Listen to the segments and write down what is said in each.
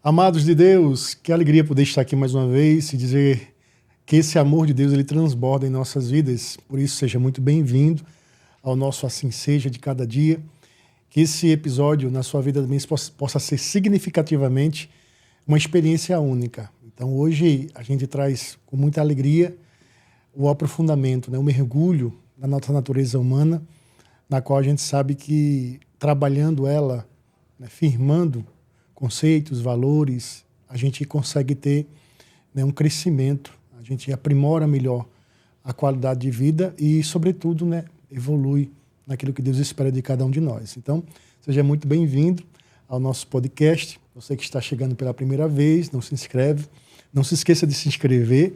Amados de Deus, que alegria poder estar aqui mais uma vez e dizer que esse amor de Deus ele transborda em nossas vidas. Por isso, seja muito bem-vindo ao nosso Assim Seja de cada dia. Que esse episódio na sua vida também possa ser significativamente uma experiência única. Então, hoje a gente traz com muita alegria o aprofundamento, o mergulho na nossa natureza humana, na qual a gente sabe que trabalhando ela, firmando conceitos, valores, a gente consegue ter um crescimento, a gente aprimora melhor a qualidade de vida e, sobretudo, evolui naquilo que Deus espera de cada um de nós. Então, seja muito bem-vindo ao nosso podcast. Você que está chegando pela primeira vez, não se inscreve, não se esqueça de se inscrever,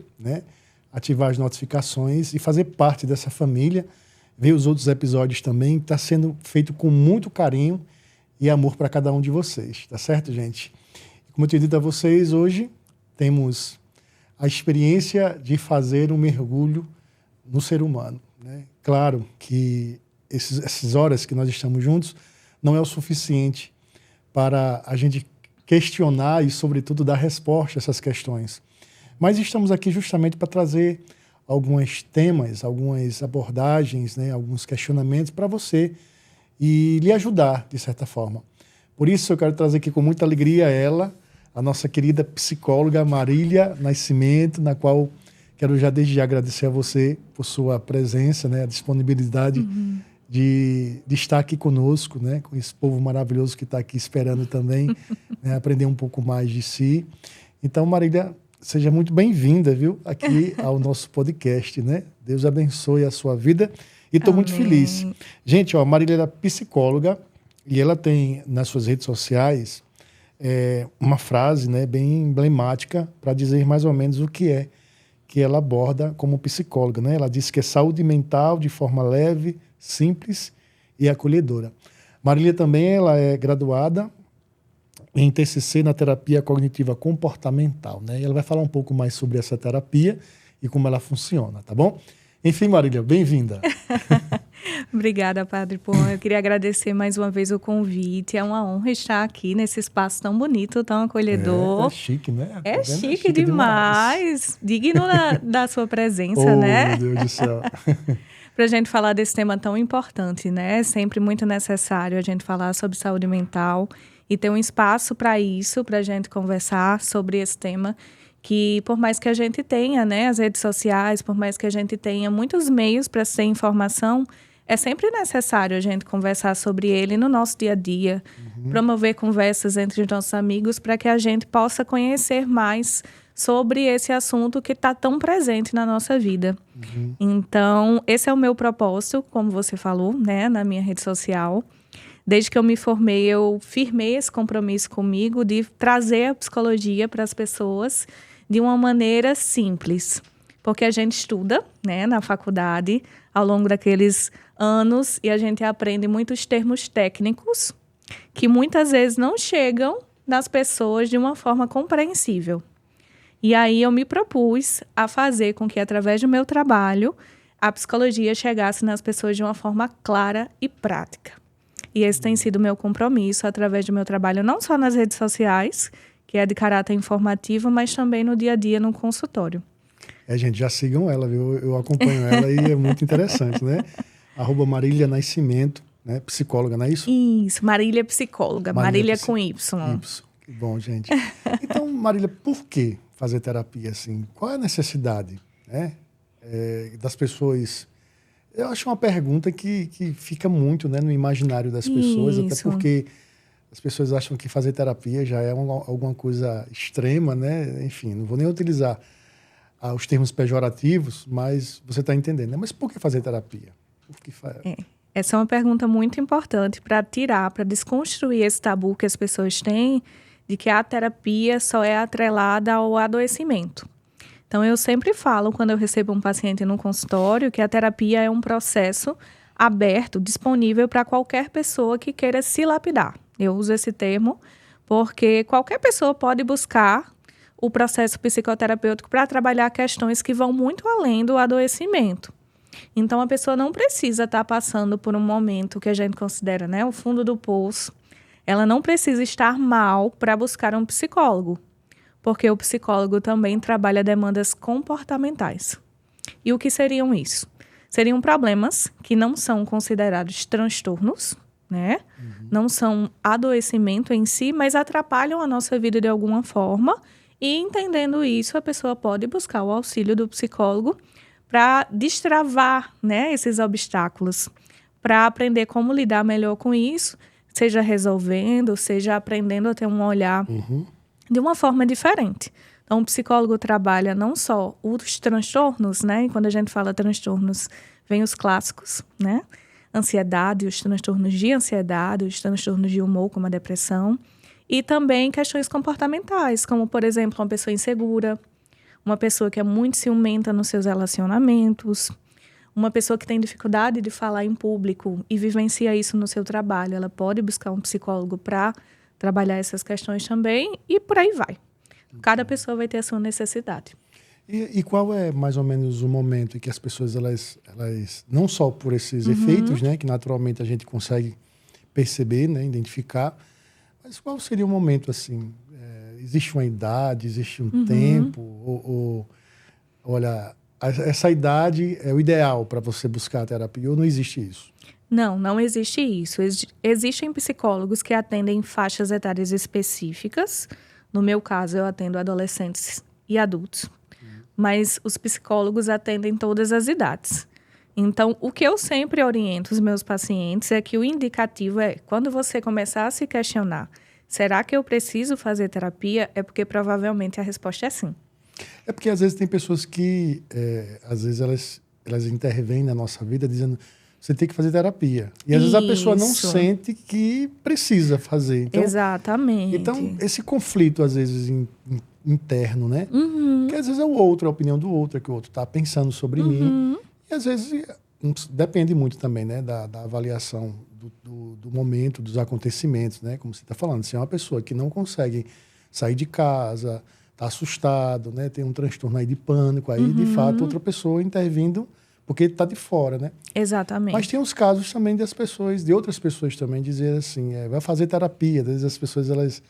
ativar as notificações e fazer parte dessa família, ver os outros episódios também, que está sendo feito com muito carinho e amor para cada um de vocês, tá certo, gente? Como eu tinha dito a vocês, hoje temos a experiência de fazer um mergulho no ser humano, Claro que essas horas que nós estamos juntos não é o suficiente para a gente questionar e, sobretudo, dar resposta a essas questões. Mas estamos aqui justamente para trazer alguns temas, algumas abordagens, alguns questionamentos para você e lhe ajudar, de certa forma. Por isso, eu quero trazer aqui com muita alegria ela, a nossa querida psicóloga Marília Nascimento, na qual quero já desde já agradecer a você por sua presença, a disponibilidade de estar aqui conosco, com esse povo maravilhoso que está aqui esperando também, aprender um pouco mais de si. Então, Marília, seja muito bem-vinda, viu, aqui ao nosso podcast, Deus abençoe a sua vida e estou muito feliz. Gente, a Marília é psicóloga e ela tem nas suas redes sociais uma frase, bem emblemática para dizer mais ou menos o que é que ela aborda como psicóloga, Ela diz que é saúde mental de forma leve, simples e acolhedora. Marília também ela é graduada em TCC na terapia cognitiva comportamental, E ela vai falar um pouco mais sobre essa terapia e como ela funciona, tá bom? Enfim, Marília, bem-vinda. Obrigada, Padre Pão. Eu queria agradecer mais uma vez o convite. É uma honra estar aqui nesse espaço tão bonito, tão acolhedor. É chique, né? É chique demais. Digno da sua presença, Meu Deus do céu. Para a gente falar desse tema tão importante, É sempre muito necessário a gente falar sobre saúde mental e ter um espaço para isso, para a gente conversar sobre esse tema que, por mais que a gente tenha, as redes sociais, por mais que a gente tenha muitos meios para ter informação, é sempre necessário a gente conversar sobre ele no nosso dia a dia, promover conversas entre os nossos amigos para que a gente possa conhecer mais sobre esse assunto que está tão presente na nossa vida. Então, esse é o meu propósito, como você falou, na minha rede social. Desde que eu me formei, eu firmei esse compromisso comigo de trazer a psicologia para as pessoas de uma maneira simples. Porque a gente estuda, na faculdade, ao longo daqueles anos, e a gente aprende muitos termos técnicos que muitas vezes não chegam nas pessoas de uma forma compreensível. E aí eu me propus a fazer com que, através do meu trabalho, a psicologia chegasse nas pessoas de uma forma clara e prática. E esse tem sido o meu compromisso através do meu trabalho, não só nas redes sociais, que é de caráter informativo, mas também no dia a dia, no consultório. Gente, já sigam ela, viu? Eu acompanho ela e é muito interessante, @Marília Nascimento, psicóloga, não é isso? Isso, Marília psicóloga, Marília com Y. Que bom, gente. Então, Marília, por que fazer terapia assim? Qual é a necessidade, das pessoas? Eu acho uma pergunta que fica muito, no imaginário das pessoas, Isso. até porque as pessoas acham que fazer terapia já é alguma coisa extrema, Enfim, não vou nem utilizar os termos pejorativos, mas você está entendendo, Mas por que fazer terapia? Essa é uma pergunta muito importante para desconstruir esse tabu que as pessoas têm de que a terapia só é atrelada ao adoecimento. Então, eu sempre falo, quando eu recebo um paciente no consultório, que a terapia é um processo aberto, disponível para qualquer pessoa que queira se lapidar. Eu uso esse termo porque qualquer pessoa pode buscar o processo psicoterapêutico para trabalhar questões que vão muito além do adoecimento. Então, a pessoa não precisa estar passando por um momento que a gente considera, o fundo do poço. ela não precisa estar mal para buscar um psicólogo, porque o psicólogo também trabalha demandas comportamentais. E o que seriam isso? Seriam problemas que não são considerados transtornos, né? Não são adoecimento em si, mas atrapalham a nossa vida de alguma forma. E entendendo isso, a pessoa pode buscar o auxílio do psicólogo para destravar, né, esses obstáculos, para aprender como lidar melhor com isso, seja resolvendo, seja aprendendo a ter um olhar de uma forma diferente. Então, o psicólogo trabalha não só os transtornos, né? E quando a gente fala transtornos, vem os clássicos, né? Ansiedade, os transtornos de ansiedade, os transtornos de humor, como a depressão. E também questões comportamentais, como, por exemplo, uma pessoa insegura, uma pessoa que é muito ciumenta nos seus relacionamentos, uma pessoa que tem dificuldade de falar em público e vivencia isso no seu trabalho. Ela pode buscar um psicólogo para trabalhar essas questões também e por aí vai. Cada pessoa vai ter a sua necessidade. E qual é mais ou menos o momento em que as pessoas, elas não só por esses efeitos, né, que naturalmente a gente consegue perceber, né, identificar, mas qual seria o momento assim? Existe uma idade, existe um tempo? Olha, essa idade é o ideal para você buscar a terapia ou não existe isso? Não existe isso. Existem psicólogos que atendem faixas etárias específicas. No meu caso, eu atendo adolescentes e adultos. Mas os psicólogos atendem todas as idades. Então, o que eu sempre oriento os meus pacientes é que o indicativo é, quando você começar a se questionar, será que eu preciso fazer terapia? É porque provavelmente a resposta é sim. É porque às vezes tem pessoas que, às vezes elas intervêm na nossa vida dizendo, você tem que fazer terapia. E às vezes a pessoa não sente que precisa fazer. Então, exatamente. Então, esse conflito, às vezes, interno, né? Que às vezes é o outro, a opinião do outro, é que o outro está pensando sobre mim. E às vezes depende muito também, né? Da avaliação do momento, dos acontecimentos, né? Como você está falando. Se é uma pessoa que não consegue sair de casa, está assustado, né? Tem um transtorno aí de pânico, aí, de fato, outra pessoa intervindo porque ele está de fora, né? Exatamente. Mas tem os casos também de outras pessoas também dizer assim, vai fazer terapia. Às vezes as pessoas, elas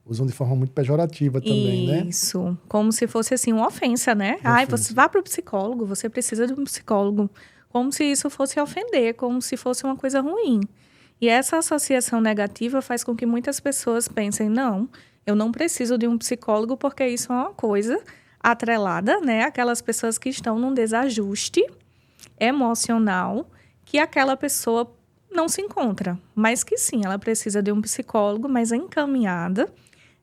usam de forma muito pejorativa também, né? Isso, como se fosse assim uma ofensa, né? Ai, você vá para o psicólogo, você precisa de um psicólogo. Como se isso fosse ofender, como se fosse uma coisa ruim. E essa associação negativa faz com que muitas pessoas pensem, não, eu não preciso de um psicólogo porque isso é uma coisa atrelada, né? Aquelas pessoas que estão num desajuste emocional que aquela pessoa não se encontra, mas que sim, ela precisa de um psicólogo, mas encaminhada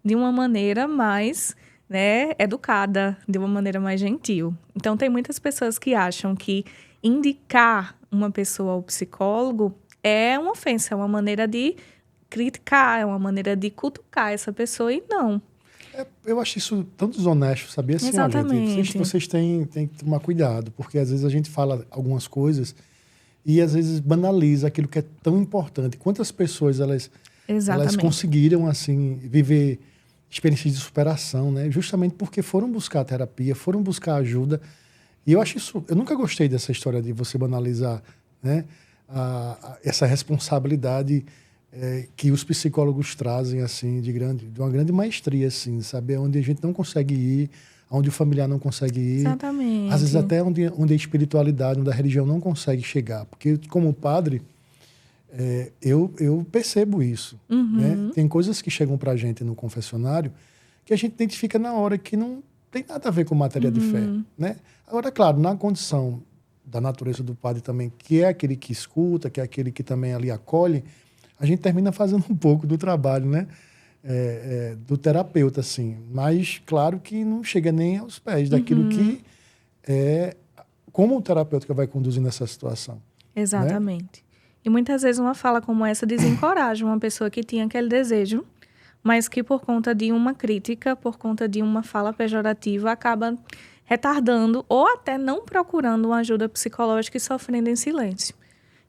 de uma maneira mais, né, educada, de uma maneira mais gentil. Então, tem muitas pessoas que acham que indicar uma pessoa ao psicólogo é uma ofensa, é uma maneira de criticar, é uma maneira de cutucar essa pessoa, e não. Eu acho isso tão desonesto, sabia? Assim, exatamente. Gente, vocês têm que tomar cuidado, porque às vezes a gente fala algumas coisas e às vezes banaliza aquilo que é tão importante. Quantas pessoas elas conseguiram assim viver experiências de superação, né? Justamente porque foram buscar terapia, foram buscar ajuda. E eu acho isso, eu nunca gostei dessa história de você banalizar, né? Essa responsabilidade que os psicólogos trazem assim de uma grande maestria, assim, sabe? Onde a gente não consegue ir, onde o familiar não consegue ir. Exatamente. Às vezes até onde a espiritualidade, onde a religião não consegue chegar. Porque como padre, eu percebo isso. Né? Tem coisas que chegam pra gente no confessionário que a gente identifica na hora que não tem nada a ver com matéria de fé. Né? Agora, claro, na condição da natureza do padre também, que é aquele que escuta, que é aquele que também ali acolhe, a gente termina fazendo um pouco do trabalho, né? Do terapeuta, assim. Mas, claro que não chega nem aos pés daquilo que como o terapeuta vai conduzir nessa situação. Exatamente. Né? E muitas vezes uma fala como essa desencoraja uma pessoa que tinha aquele desejo, mas que por conta de uma crítica, por conta de uma fala pejorativa, acaba retardando ou até não procurando uma ajuda psicológica e sofrendo em silêncio.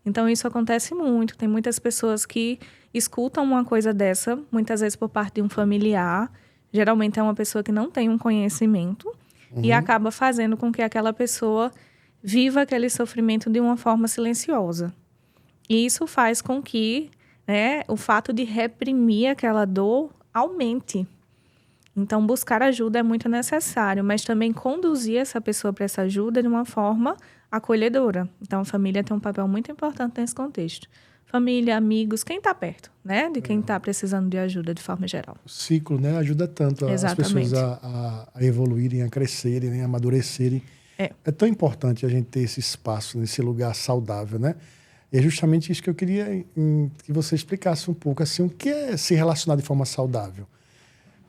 Então, isso acontece muito. Tem muitas pessoas que escutam uma coisa dessa, muitas vezes por parte de um familiar. Geralmente é uma pessoa que não tem um conhecimento e acaba fazendo com que aquela pessoa viva aquele sofrimento de uma forma silenciosa. E isso faz com que né, o fato de reprimir aquela dor aumente. Então, buscar ajuda é muito necessário, mas também conduzir essa pessoa para essa ajuda de uma forma acolhedora. Então, a família tem um papel muito importante nesse contexto. Família, amigos, quem está perto, né? De quem está precisando de ajuda de forma geral. O ciclo, né, ajuda tanto as pessoas a evoluírem, a crescerem, né, a amadurecerem. É tão importante a gente ter esse espaço, nesse lugar saudável, né? E é justamente isso que eu queria que você explicasse um pouco, assim, o que é se relacionar de forma saudável?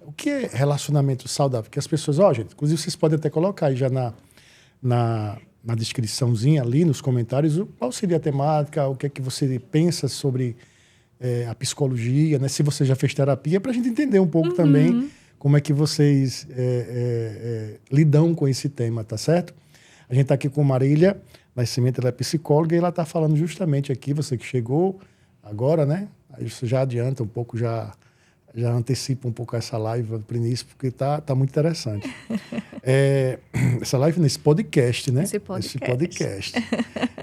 O que é relacionamento saudável? Que as pessoas, gente, inclusive vocês podem até colocar aí já na descriçãozinha ali, nos comentários, qual seria a temática, o que é que você pensa sobre a psicologia, né? Se você já fez terapia, para a gente entender um pouco também como é que vocês lidam com esse tema, tá certo? A gente está aqui com Marília Nascimento, ela é psicóloga, e ela está falando justamente aqui, você que chegou agora, né? Aí você já adianta um pouco, já antecipa um pouco essa live para o início, porque tá muito interessante. Essa live nesse podcast, né? Esse podcast.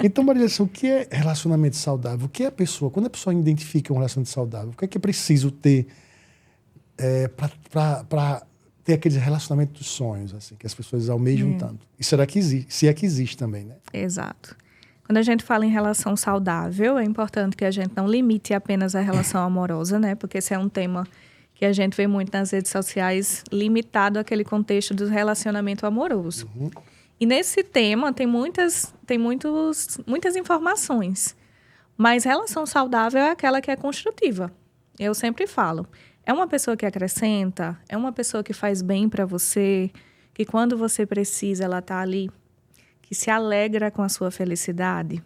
Então, Marília, assim, o que é relacionamento saudável? O que é a pessoa? Quando a pessoa identifica um relacionamento saudável, o que é preciso ter para ter aquele relacionamento dos sonhos, assim, que as pessoas almejam tanto? E será que existe? Se é que existe também, né? Exato. Quando a gente fala em relação saudável, é importante que a gente não limite apenas a relação amorosa, né? Porque esse é um tema que a gente vê muito nas redes sociais, limitado àquele contexto do relacionamento amoroso. E nesse tema tem muitas informações. Mas relação saudável é aquela que é construtiva. Eu sempre falo. É uma pessoa que acrescenta, é uma pessoa que faz bem para você, que quando você precisa, ela está ali, que se alegra com a sua felicidade.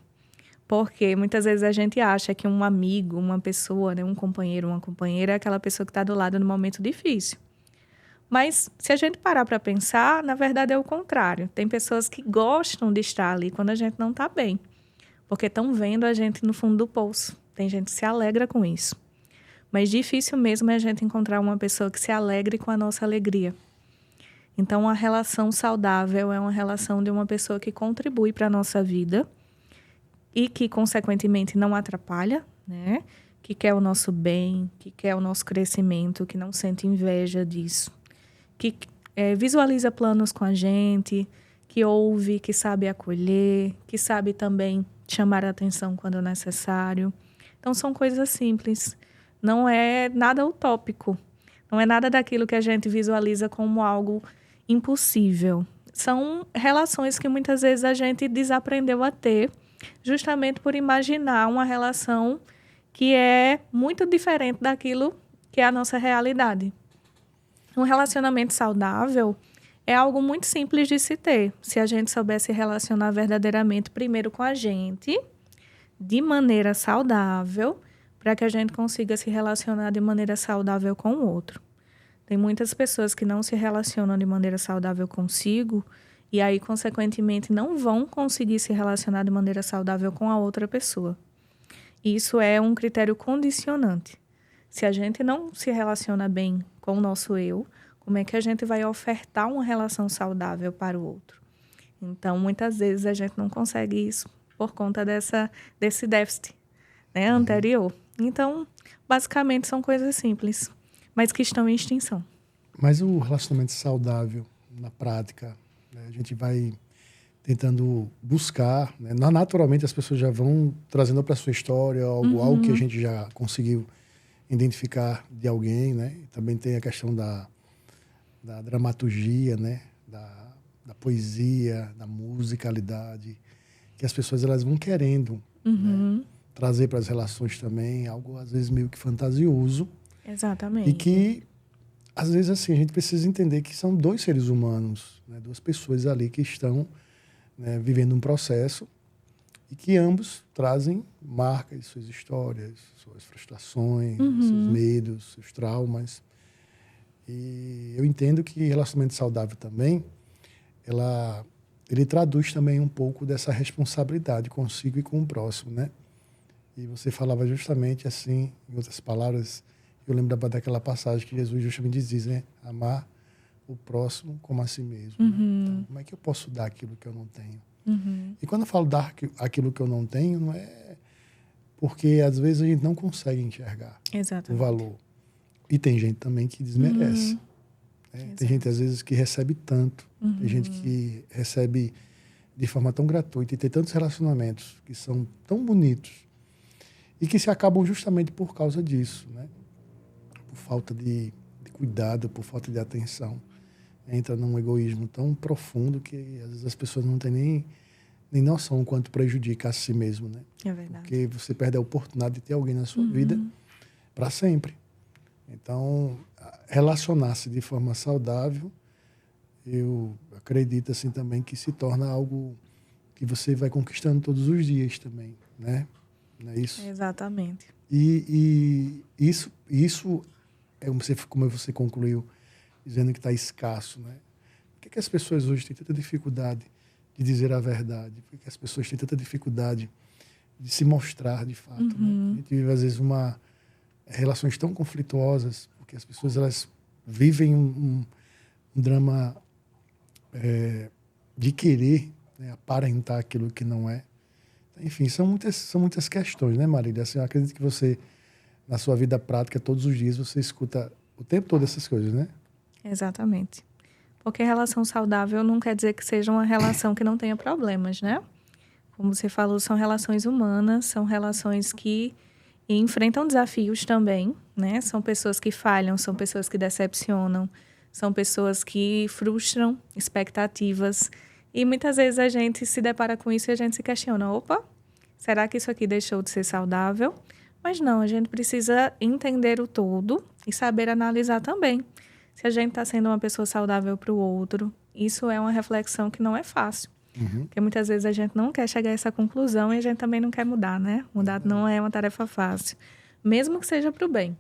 Porque muitas vezes a gente acha que um amigo, uma pessoa, né, um companheiro, uma companheira é aquela pessoa que está do lado no momento difícil. Mas se a gente parar para pensar, na verdade é o contrário. Tem pessoas que gostam de estar ali quando a gente não está bem. Porque estão vendo a gente no fundo do poço. Tem gente que se alegra com isso. Mas difícil mesmo é a gente encontrar uma pessoa que se alegre com a nossa alegria. Então, a relação saudável é uma relação de uma pessoa que contribui para a nossa vida e que, consequentemente, não atrapalha, né? Que quer o nosso bem, que quer o nosso crescimento, que não sente inveja disso, que visualiza planos com a gente, que ouve, que sabe acolher, que sabe também chamar a atenção quando necessário. Então, são coisas simples. Não é nada utópico. Não é nada daquilo que a gente visualiza como algo impossível. São relações que muitas vezes a gente desaprendeu a ter, justamente por imaginar uma relação que é muito diferente daquilo que é a nossa realidade. Um relacionamento saudável é algo muito simples de se ter, se a gente souber se relacionar verdadeiramente primeiro com a gente, de maneira saudável, para que a gente consiga se relacionar de maneira saudável com o outro. Tem muitas pessoas que não se relacionam de maneira saudável consigo e aí, consequentemente, não vão conseguir se relacionar de maneira saudável com a outra pessoa. Isso é um critério condicionante. Se a gente não se relaciona bem com o nosso eu, como é que a gente vai ofertar uma relação saudável para o outro? Então, muitas vezes a gente não consegue isso por conta desse déficit, né, anterior. Então, basicamente, são coisas simples, mas que estão em extinção. Mas o relacionamento saudável, na prática, né, a gente vai tentando buscar, né? Naturalmente as pessoas já vão trazendo para a sua história algo que a gente já conseguiu identificar de alguém, né? E também tem a questão da dramaturgia, né? Da poesia, da musicalidade, que as pessoas elas vão querendo, né? Trazer para as relações também algo às vezes meio que fantasioso. Exatamente. E que às vezes assim a gente precisa entender que são dois seres humanos, né? Duas pessoas ali que estão, né, vivendo um processo e que ambos trazem marcas, suas histórias, suas frustrações, seus medos, seus traumas. E eu entendo que relacionamento saudável também, ele traduz também um pouco dessa responsabilidade consigo e com o próximo, né? E você falava justamente assim, em outras palavras, eu lembrava daquela passagem que Jesus justamente diz, né? Amar o próximo como a si mesmo. Né? Então, como é que eu posso dar aquilo que eu não tenho? E quando eu falo dar aquilo que eu não tenho, não é porque às vezes a gente não consegue enxergar o Exatamente. valor. E tem gente também que desmerece. Né? Tem gente, às vezes, que recebe tanto. Tem gente que recebe de forma tão gratuita e tem tantos relacionamentos que são tão bonitos e que se acabam justamente por causa disso, né? Por falta de cuidado, por falta de atenção. Entra num egoísmo tão profundo que às vezes as pessoas não têm nem noção o quanto prejudica a si mesmo, né? É verdade. Porque você perde a oportunidade de ter alguém na sua vida para sempre. Então, relacionar-se de forma saudável, eu acredito assim também que se torna algo que você vai conquistando todos os dias também, né? Não é isso? Exatamente. E isso é como você concluiu, dizendo que está escasso, né? Por que as pessoas hoje têm tanta dificuldade de dizer a verdade? Por que as pessoas têm tanta dificuldade de se mostrar de fato, né? A gente vive, às vezes, relações tão conflituosas, porque as pessoas elas vivem um drama de querer, né, aparentar aquilo que não é. Enfim, são muitas questões, né, Marília? Assim, eu acredito que você, na sua vida prática, todos os dias, você escuta o tempo todo essas coisas, né? Exatamente. Porque relação saudável não quer dizer que seja uma relação que não tenha problemas, né? Como você falou, são relações humanas, são relações que enfrentam desafios também, né? São pessoas que falham, são pessoas que decepcionam, são pessoas que frustram expectativas. E muitas vezes a gente se depara com isso e a gente se questiona, opa, será que isso aqui deixou de ser saudável? Mas não, a gente precisa entender o todo e saber analisar também. Se a gente está sendo uma pessoa saudável para o outro, isso é uma reflexão que não é fácil. Porque muitas vezes a gente não quer chegar a essa conclusão e a gente também não quer mudar, né? Mudar não é uma tarefa fácil, mesmo que seja para o bem.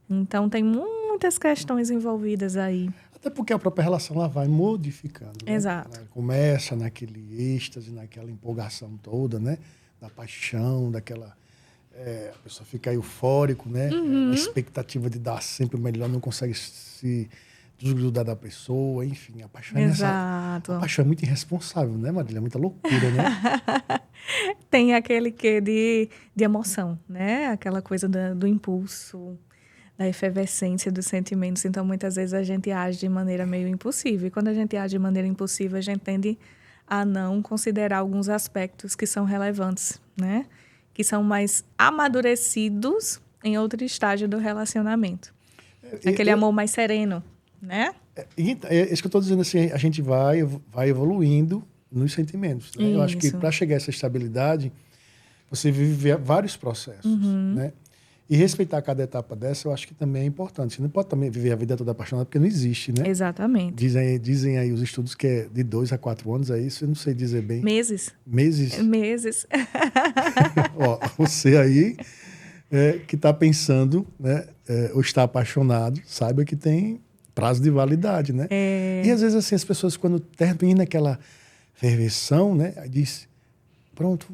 Então, tem muitas questões envolvidas aí. Até porque a própria relação ela vai modificando. Né? Exato. Ela começa naquele êxtase, naquela empolgação toda, né? Da paixão, daquela... a pessoa fica eufórico, né? A expectativa de dar sempre o melhor, não consegue se desgrudar da pessoa, enfim. A paixão Exato. a paixão é muito irresponsável, né, Marília? É muita loucura, né? Tem aquele quê de emoção, né? Aquela coisa do impulso, da efervescência dos sentimentos. Então, muitas vezes a gente age de maneira meio impulsiva. E quando a gente age de maneira impulsiva, a gente tende a não considerar alguns aspectos que são relevantes, né? Que são mais amadurecidos em outro estágio do relacionamento. Aquele amor mais sereno, né? É isso que eu estou dizendo, assim, a gente vai evoluindo nos sentimentos. Né? Eu acho que para chegar a essa estabilidade, você vive vários processos, né? E respeitar cada etapa dessa, eu acho que também é importante. Você não pode também viver a vida toda apaixonada, porque não existe, né? Exatamente. Dizem aí os estudos que é de 2 a 4 anos, é isso? Eu não sei dizer bem. Meses. Meses? Meses. Ó, você aí que está pensando, né, ou está apaixonado, saiba que tem prazo de validade, né? E às vezes, assim, as pessoas, quando termina aquela ferveção, né, diz... Pronto,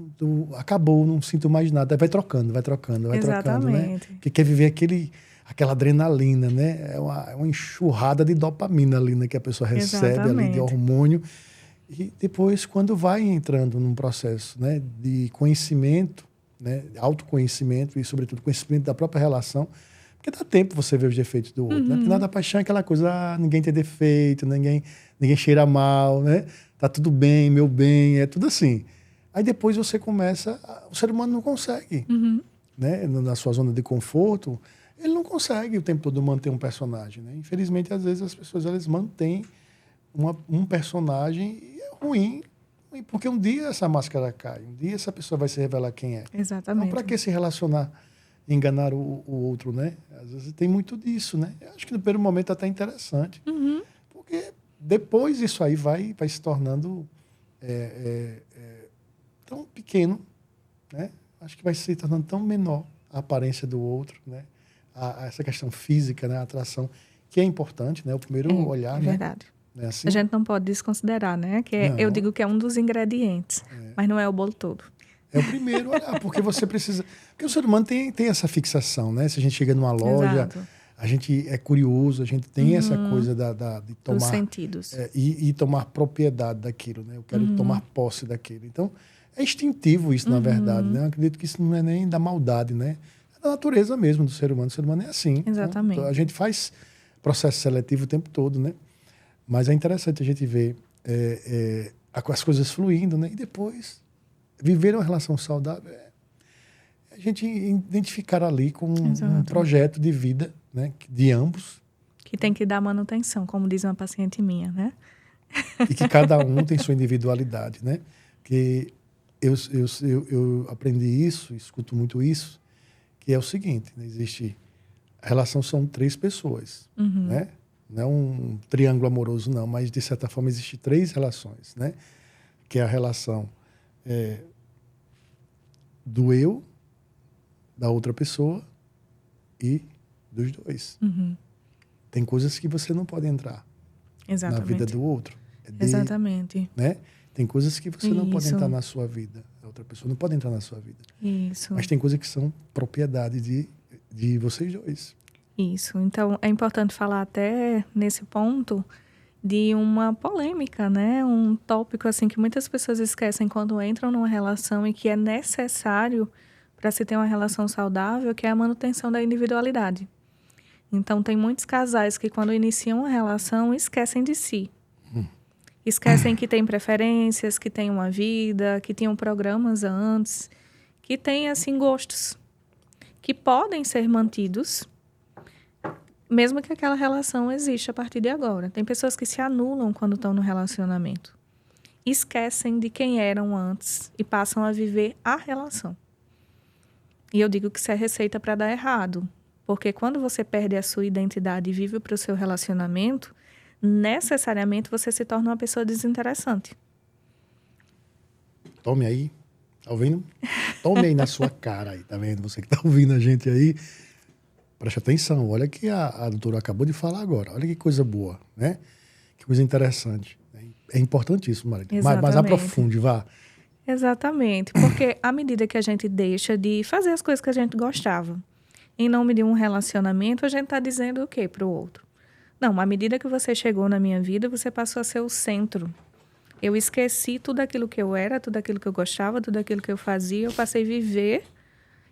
acabou, não sinto mais nada. Vai trocando, né? Porque quer viver aquela adrenalina, né? É uma enxurrada de dopamina ali, né? Que a pessoa recebe ali, de hormônio. E depois, quando vai entrando num processo, né? De conhecimento, né? Autoconhecimento e, sobretudo, conhecimento da própria relação, porque dá tempo você ver os defeitos do outro, né? Porque nada paixão é aquela coisa, ninguém tem defeito, ninguém cheira mal, né? Tá tudo bem, meu bem, é tudo assim. Aí depois você começa... O ser humano não consegue, né? Na sua zona de conforto, ele não consegue o tempo todo manter um personagem, né? Infelizmente, às vezes, as pessoas elas mantêm um personagem e é ruim, porque um dia essa máscara cai, um dia essa pessoa vai se revelar quem é. Exatamente. Então, para que se relacionar, enganar o outro, né? Às vezes tem muito disso, né? Eu acho que no primeiro momento é até interessante, porque depois isso aí vai se tornando... tão pequeno, né? Acho que vai se tornando tão menor a aparência do outro, né? Essa questão física, né? A atração, que é importante, né? O primeiro olhar, né? Verdade. Não é assim? A gente não pode desconsiderar, né? Eu digo que é um dos ingredientes, mas não é o bolo todo. É o primeiro olhar, porque você precisa... Porque o ser humano tem essa fixação, né? Se a gente chega numa loja, a gente é curioso, a gente tem essa coisa de tomar... Dos sentidos. E tomar propriedade daquilo, né? Eu quero tomar posse daquilo. Então, É instintivo isso, na verdade, né? Eu acredito que isso não é nem da maldade, né? É da natureza mesmo do ser humano. O ser humano é assim. Exatamente. Né? Então, a gente faz processo seletivo o tempo todo, né? Mas é interessante a gente ver as coisas fluindo, né? E depois, viver uma relação saudável a gente identificar ali com um projeto de vida, né? De ambos. Que tem que dar manutenção, como diz uma paciente minha, né? E que cada um tem sua individualidade, né? Que eu aprendi isso, escuto muito isso, que é o seguinte, né? Existe... A relação são 3 pessoas, né? Não é um triângulo amoroso, não, mas, de certa forma, existem 3 relações, né? Que é a relação do eu, da outra pessoa e dos 2. Tem coisas que você não pode entrar na vida do outro. Exatamente. Né? Tem coisas que você não pode entrar na sua vida. A outra pessoa não pode entrar na sua vida. Isso. Mas tem coisas que são propriedade de vocês 2. Isso. Então, é importante falar até nesse ponto de uma polêmica, né? Um tópico assim que muitas pessoas esquecem quando entram numa relação e que é necessário para se ter uma relação saudável, que é a manutenção da individualidade. Então, tem muitos casais que, quando iniciam uma relação, esquecem de si. Esquecem que têm preferências, que têm uma vida, que tinham programas antes, que têm, assim, gostos que podem ser mantidos, mesmo que aquela relação exista a partir de agora. Tem pessoas que se anulam quando estão no relacionamento. Esquecem de quem eram antes e passam a viver a relação. E eu digo que isso é receita para dar errado. Porque quando você perde a sua identidade e vive para o seu relacionamento, necessariamente você se torna uma pessoa desinteressante. Tome aí. Tá ouvindo? Tome aí na sua cara aí, tá vendo? Você que tá ouvindo a gente aí, preste atenção. Olha que a doutora acabou de falar agora. Olha que coisa boa, né? Que coisa interessante. É importantíssimo, Maria. Mas aprofunde, vá. Exatamente. Porque à medida que a gente deixa de fazer as coisas que a gente gostava, em nome de um relacionamento, a gente está dizendo o quê para o outro? Não, à medida que você chegou na minha vida, você passou a ser o centro. Eu esqueci tudo aquilo que eu era, tudo aquilo que eu gostava, tudo aquilo que eu fazia. Eu passei a viver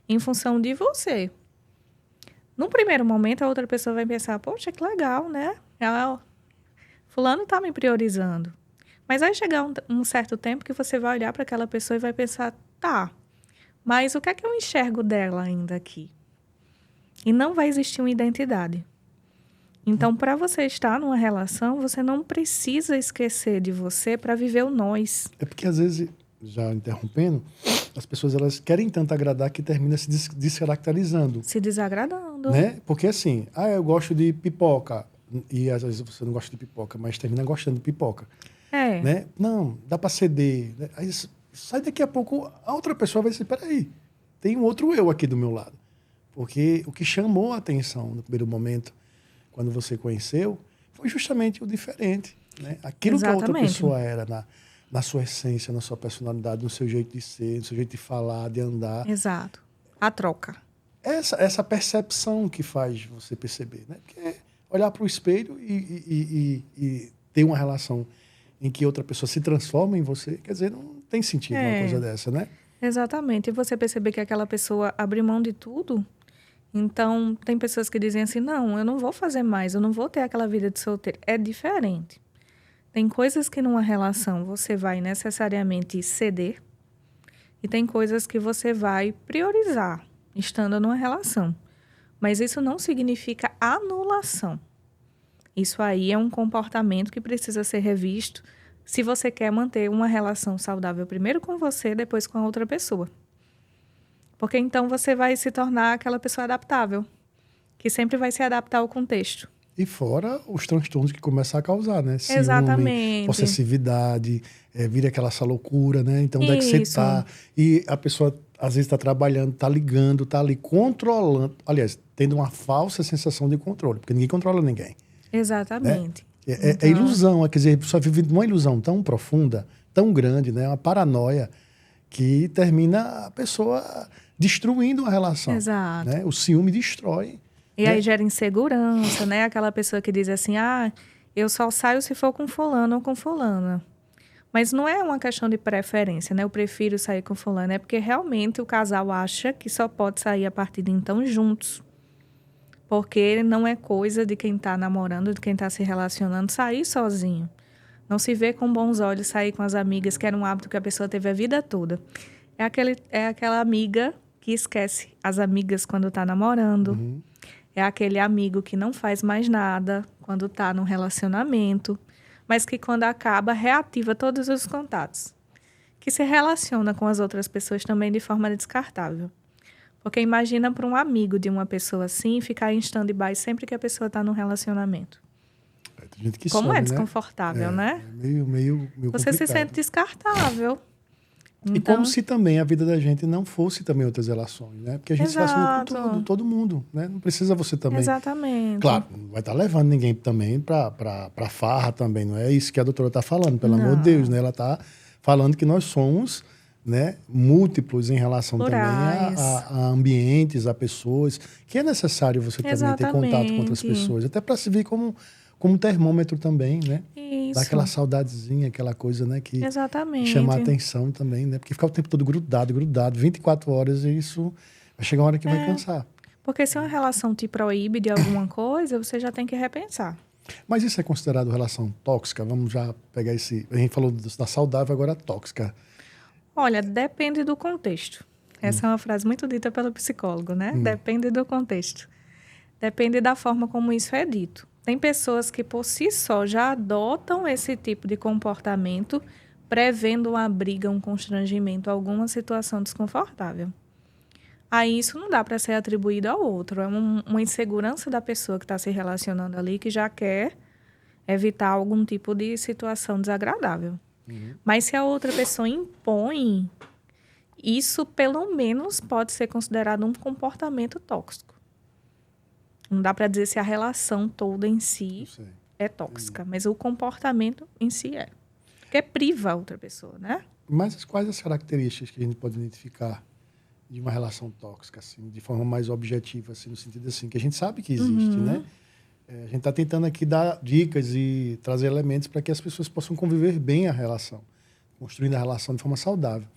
em função de você. Num primeiro momento, a outra pessoa vai pensar, poxa, que legal, né? Fulano está me priorizando. Mas vai chegar um certo tempo que você vai olhar para aquela pessoa e vai pensar, tá, mas o que é que eu enxergo dela ainda aqui? E não vai existir uma identidade. Então, para você estar numa relação, você não precisa esquecer de você para viver o nós. É porque, às vezes, já interrompendo, as pessoas elas querem tanto agradar que termina se descaracterizando. Se desagradando. Né? Porque, assim, eu gosto de pipoca. E, às vezes, você não gosta de pipoca, mas termina gostando de pipoca. Né? Não, dá para ceder. Aí, sai daqui a pouco, a outra pessoa vai dizer, peraí, tem um outro eu aqui do meu lado. Porque o que chamou a atenção no primeiro momento, quando você conheceu, foi justamente o diferente. Né? Aquilo Exatamente. que a outra pessoa era, na sua essência, na sua personalidade, no seu jeito de ser, no seu jeito de falar, de andar. Exato. A troca. Essa percepção que faz você perceber. Né? Porque olhar para o espelho e ter uma relação em que outra pessoa se transforma em você, quer dizer, não tem sentido uma coisa dessa, né? Exatamente. E você perceber que aquela pessoa abriu mão de tudo. Então, tem pessoas que dizem assim, não, eu não vou fazer mais, eu não vou ter aquela vida de solteiro. É diferente. Tem coisas que numa relação você vai necessariamente ceder e tem coisas que você vai priorizar estando numa relação. Mas isso não significa anulação. Isso aí é um comportamento que precisa ser revisto se você quer manter uma relação saudável primeiro com você, depois com a outra pessoa. Porque então você vai se tornar aquela pessoa adaptável, que sempre vai se adaptar ao contexto. E fora os transtornos que começam a causar, né? Ciúme, exatamente. Possessividade, vira essa loucura, né? Então, onde é que você está? E a pessoa, às vezes, está trabalhando, está ligando, está ali controlando. Aliás, tendo uma falsa sensação de controle, porque ninguém controla ninguém. Exatamente. Né? É ilusão, quer dizer, a pessoa vive uma ilusão tão profunda, tão grande, né? Uma paranoia, que termina a pessoa destruindo a relação. Exato. Né? O ciúme destrói. E aí gera insegurança, né? Aquela pessoa que diz assim, eu só saio se for com fulano ou com fulana. Mas não é uma questão de preferência, né? Eu prefiro sair com fulano. É porque realmente o casal acha que só pode sair a partir de então juntos. Porque não é coisa de quem está namorando, de quem está se relacionando, sair sozinho. Não se vê com bons olhos sair com as amigas, que era um hábito que a pessoa teve a vida toda. É aquela amiga que esquece as amigas quando está namorando. Uhum. É aquele amigo que não faz mais nada quando está num relacionamento, mas que quando acaba, reativa todos os contatos. Que se relaciona com as outras pessoas também de forma descartável. Porque imagina para um amigo de uma pessoa assim ficar em stand-by sempre que a pessoa está num relacionamento. Tem gente que Como some, é desconfortável, né? É meio Você se complicado. sente descartável. E Então, como se também a vida da gente não fosse também outras relações, né? Porque a gente se relaciona com todo mundo, né? Não precisa você também... Exatamente. Claro, não vai estar levando ninguém também para farra também, não é isso que a doutora está falando, pelo amor de Deus, né? Ela está falando que nós somos, né, múltiplos em relação Plurais. também a ambientes, a pessoas, que é necessário você também ter contato com outras pessoas, até para se ver como um termômetro também, né? Isso. Dá aquela saudadezinha, aquela coisa, né, que Exatamente. chama a atenção também, né? Porque ficar o tempo todo grudado, 24 horas, e isso vai chegar uma hora que vai cansar. Porque se uma relação te proíbe de alguma coisa, você já tem que repensar. Mas isso é considerado relação tóxica? Vamos já pegar esse... A gente falou da saudável, agora a tóxica. Olha, depende do contexto. Essa é uma frase muito dita pelo psicólogo, né? Depende do contexto. Depende da forma como isso é dito. Tem pessoas que, por si só, já adotam esse tipo de comportamento, prevendo uma briga, um constrangimento, alguma situação desconfortável. Aí isso não dá para ser atribuído ao outro. É uma insegurança da pessoa que está se relacionando ali, que já quer evitar algum tipo de situação desagradável. Mas se a outra pessoa impõe, isso pelo menos pode ser considerado um comportamento tóxico. Não dá para dizer se a relação toda em si é tóxica, mas o comportamento em si é. Porque priva a outra pessoa, né? Mas quais as características que a gente pode identificar de uma relação tóxica, assim, de forma mais objetiva, assim, no sentido assim, que a gente sabe que existe, né? A gente está tentando aqui dar dicas e trazer elementos para que as pessoas possam conviver bem a relação, construindo a relação de forma saudável.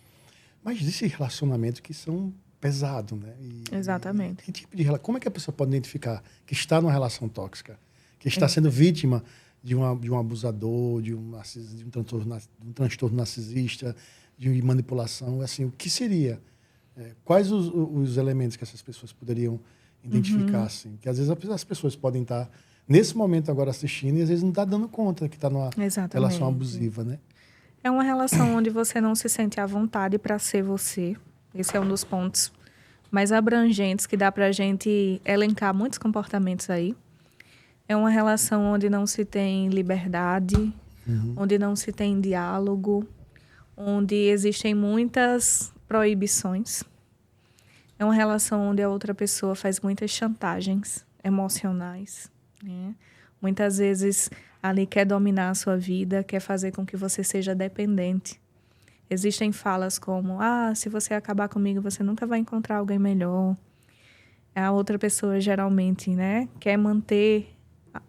Mas existem relacionamentos que são pesados, né? Exatamente. Que tipo de como é que a pessoa pode identificar que está numa relação tóxica, que está sendo vítima de um abusador, de um transtorno narcisista, de manipulação? Assim, o que seria? Quais os elementos que essas pessoas poderiam identificar, assim? Que às vezes as pessoas podem estar, nesse momento agora, assistindo e às vezes não está dando conta que está numa relação abusiva, né? É uma relação onde você não se sente à vontade para ser você. Esse é um dos pontos mais abrangentes que dá para a gente elencar muitos comportamentos aí. É uma relação onde não se tem liberdade, onde não se tem diálogo, onde existem muitas proibições. É uma relação onde a outra pessoa faz muitas chantagens emocionais, né? Muitas vezes ali quer dominar a sua vida, quer fazer com que você seja dependente. Existem falas como, se você acabar comigo, você nunca vai encontrar alguém melhor. A outra pessoa geralmente, né, quer manter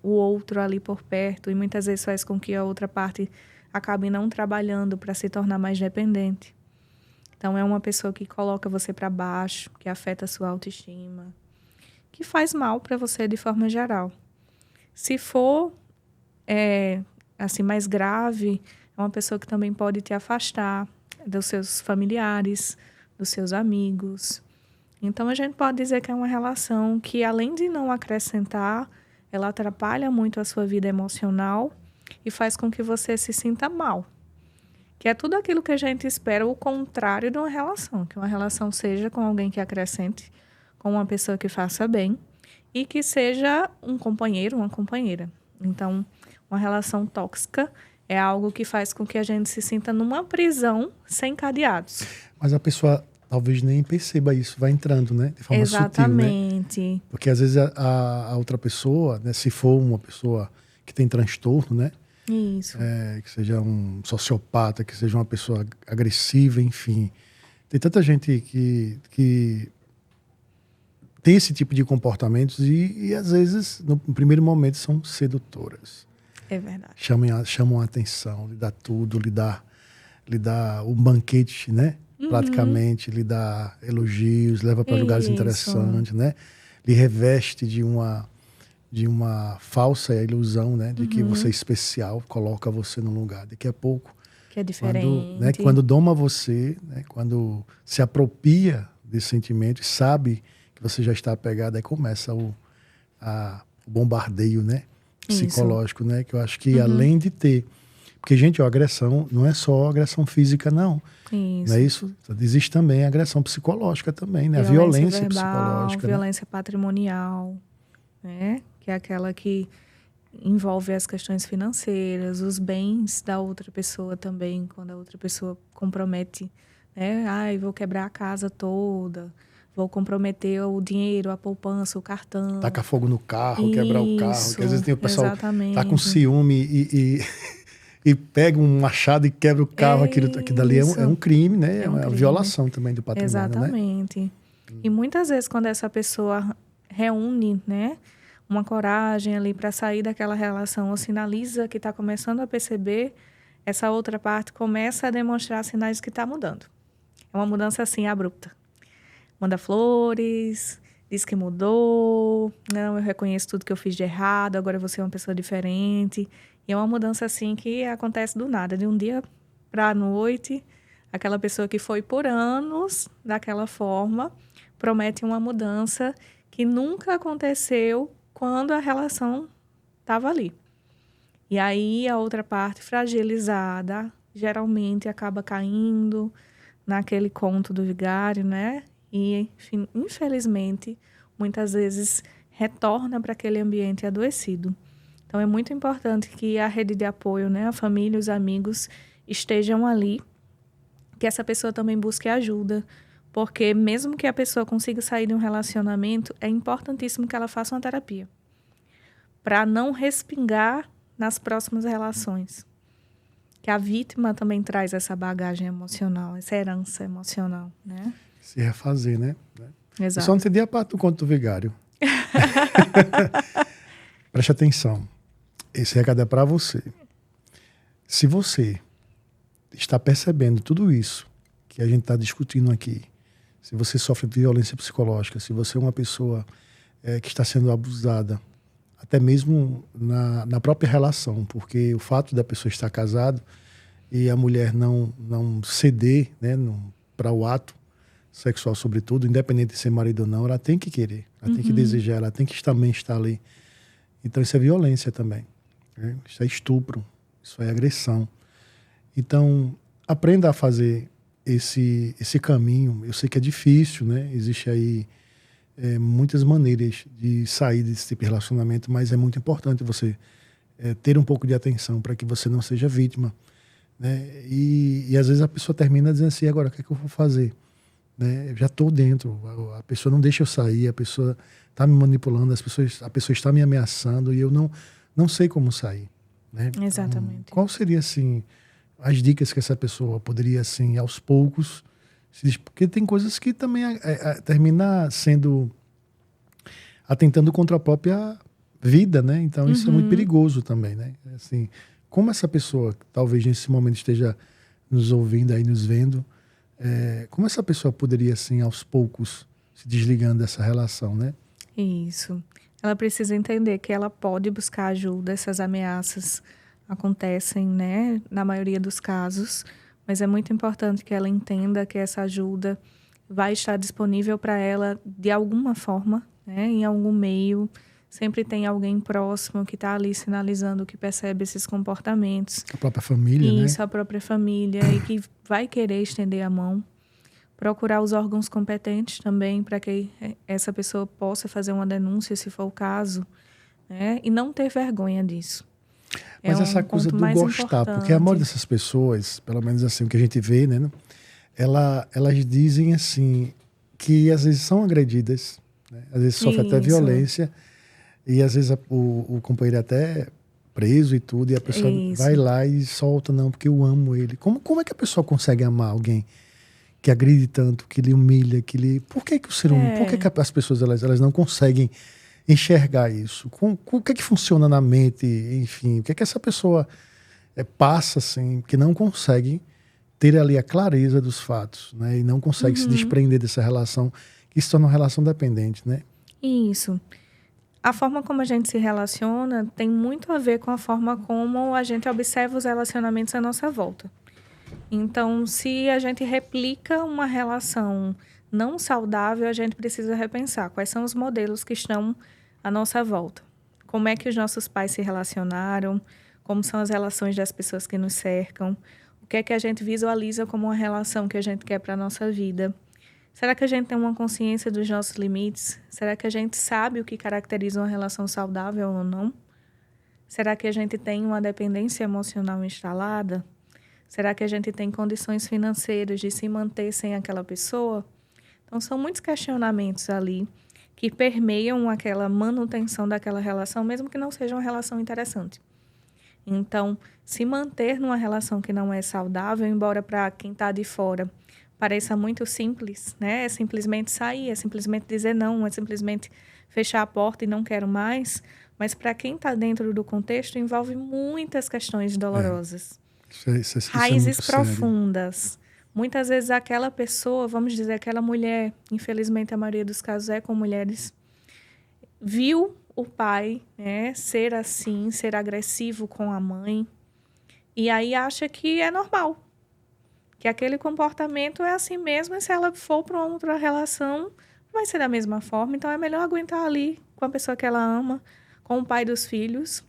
o outro ali por perto e muitas vezes faz com que a outra parte acabe não trabalhando para se tornar mais dependente. Então, é uma pessoa que coloca você para baixo, que afeta a sua autoestima, que faz mal para você de forma geral. Se for assim, mais grave, é uma pessoa que também pode te afastar dos seus familiares, dos seus amigos. Então, a gente pode dizer que é uma relação que, além de não acrescentar, ela atrapalha muito a sua vida emocional e faz com que você se sinta mal. Que é tudo aquilo que a gente espera, o contrário de uma relação. Que uma relação seja com alguém que acrescente, com uma pessoa que faça bem e que seja um companheiro, uma companheira. Então, uma relação tóxica é algo que faz com que a gente se sinta numa prisão sem cadeados. Mas a pessoa talvez nem perceba isso, vai entrando, né? De forma Exatamente. sutil, né? Porque às vezes a outra pessoa, né, se for uma pessoa que tem transtorno, né? Isso. Que seja um sociopata, que seja uma pessoa agressiva, enfim. Tem tanta gente que tem esse tipo de comportamentos e às vezes, no primeiro momento, são sedutoras. É verdade. Chamam a atenção, lhe dá tudo, lhe dá lhe dá um banquete, né? Praticamente, lhe dá elogios, leva para lugares interessantes, né? Lhe reveste de uma falsa ilusão, né? De que você é especial, coloca você num lugar. Daqui a pouco, Que é diferente. quando doma você, né? Quando se apropria desse sentimento e sabe que você já está apegado, aí começa o bombardeio, né? Psicológico, né? Que eu acho que além de ter... Porque, gente, a agressão não é só agressão física, não. Isso. Não é isso? Existe também a agressão psicológica também, né? A violência verbal, psicológica. Violência patrimonial, né? Que é aquela que envolve as questões financeiras, os bens da outra pessoa também, quando a outra pessoa compromete, né? Ai, vou quebrar a casa toda, vou comprometer o dinheiro, a poupança, o cartão. Tacar fogo no carro, quebrar o carro. Que às vezes tem o pessoal exatamente. tá com ciúme e pega um machado e quebra o carro. Aquilo dali é um crime, né? É uma violação também do patrimônio, exatamente. Né? E muitas vezes quando essa pessoa reúne, né, uma coragem ali para sair daquela relação, ou sinaliza que está começando a perceber, essa outra parte começa a demonstrar sinais que está mudando. É uma mudança assim abrupta. Manda flores, diz que mudou, não, eu reconheço tudo que eu fiz de errado, agora você é uma pessoa diferente. E é uma mudança assim que acontece do nada, de um dia para a noite. Aquela pessoa que foi por anos daquela forma promete uma mudança que nunca aconteceu quando a relação estava ali. E aí a outra parte fragilizada geralmente acaba caindo naquele conto do vigário, né? E, infelizmente, muitas vezes retorna para aquele ambiente adoecido. Então, é muito importante que a rede de apoio, né, a família, os amigos estejam ali, que essa pessoa também busque ajuda, porque mesmo que a pessoa consiga sair de um relacionamento, é importantíssimo que ela faça uma terapia, para não respingar nas próximas relações. Que a vítima também traz essa bagagem emocional, essa herança emocional, né? Se refazer, né? Exato. Eu só não entendi a parte do conto do vigário. Preste atenção. Esse recado é para você. Se você está percebendo tudo isso que a gente está discutindo aqui, se você sofre violência psicológica, se você é uma pessoa que está sendo abusada, até mesmo na própria relação, porque o fato da pessoa estar casada e a mulher não ceder, né, para o ato sexual, sobretudo, independente de ser marido ou não, ela tem que querer, ela tem que desejar, ela tem que também estar ali. Então isso é violência também, né? Isso é estupro, isso é agressão. Então aprenda a fazer esse caminho. Eu sei que é difícil, né? Existe aí muitas maneiras de sair desse tipo de relacionamento, mas é muito importante você ter um pouco de atenção para que você não seja vítima, né? E às vezes a pessoa termina dizendo assim, agora o que é que eu vou fazer? Né? Eu já estou dentro, a pessoa não deixa eu sair, a pessoa está me manipulando, a pessoa está me ameaçando e eu não sei como sair, né? Exatamente. Então, qual seria assim as dicas que essa pessoa poderia assim aos poucos, porque tem coisas que também termina sendo atentando contra a própria vida, né? Então isso é muito perigoso também, né? Assim, como essa pessoa talvez nesse momento esteja nos ouvindo aí, nos vendo, como essa pessoa poderia, assim, aos poucos, se desligando dessa relação, né? Isso. Ela precisa entender que ela pode buscar ajuda, essas ameaças acontecem, né, na maioria dos casos, mas é muito importante que ela entenda que essa ajuda vai estar disponível para ela de alguma forma, né, em algum meio. Sempre tem alguém próximo que está ali sinalizando que percebe esses comportamentos. A própria família, né? Isso, a própria família, e que vai querer estender a mão. Procurar os órgãos competentes também, para que essa pessoa possa fazer uma denúncia, se for o caso, né? E não ter vergonha disso. Mas essa coisa do gostar, porque a maioria dessas pessoas, pelo menos assim, o que a gente vê, né? Elas dizem assim, que às vezes são agredidas, né? Às vezes sofrem até violência, e às vezes o companheiro é até preso e tudo, e a pessoa vai lá e solta, não, porque eu amo ele. Como é que a pessoa consegue amar alguém que agride tanto, que lhe humilha, que lhe... Por que o ser humano, por que as pessoas elas não conseguem enxergar isso? O que é que funciona na mente, enfim, o que é que essa pessoa passa, assim, que não consegue ter ali a clareza dos fatos, né? E não consegue se desprender dessa relação, que se torna uma relação dependente, né? Isso. A forma como a gente se relaciona tem muito a ver com a forma como a gente observa os relacionamentos à nossa volta. Então, se a gente replica uma relação não saudável, a gente precisa repensar quais são os modelos que estão à nossa volta. Como é que os nossos pais se relacionaram, como são as relações das pessoas que nos cercam, o que é que a gente visualiza como uma relação que a gente quer para a nossa vida. Será que a gente tem uma consciência dos nossos limites? Será que a gente sabe o que caracteriza uma relação saudável ou não? Será que a gente tem uma dependência emocional instalada? Será que a gente tem condições financeiras de se manter sem aquela pessoa? Então, são muitos questionamentos ali que permeiam aquela manutenção daquela relação, mesmo que não seja uma relação interessante. Então, se manter numa relação que não é saudável, embora para quem está de fora pareça muito simples, né? É simplesmente sair, é simplesmente dizer não, é simplesmente fechar a porta e não quero mais. Mas para quem está dentro do contexto, envolve muitas questões dolorosas. Isso Raízes muito profundas. sério. Muitas vezes aquela pessoa, vamos dizer, aquela mulher, infelizmente a maioria dos casos é com mulheres, viu o pai, né, ser assim, ser agressivo com a mãe, e aí acha que é normal. Que aquele comportamento é assim mesmo, e se ela for para uma outra relação, vai ser da mesma forma. Então, é melhor aguentar ali com a pessoa que ela ama, com o pai dos filhos.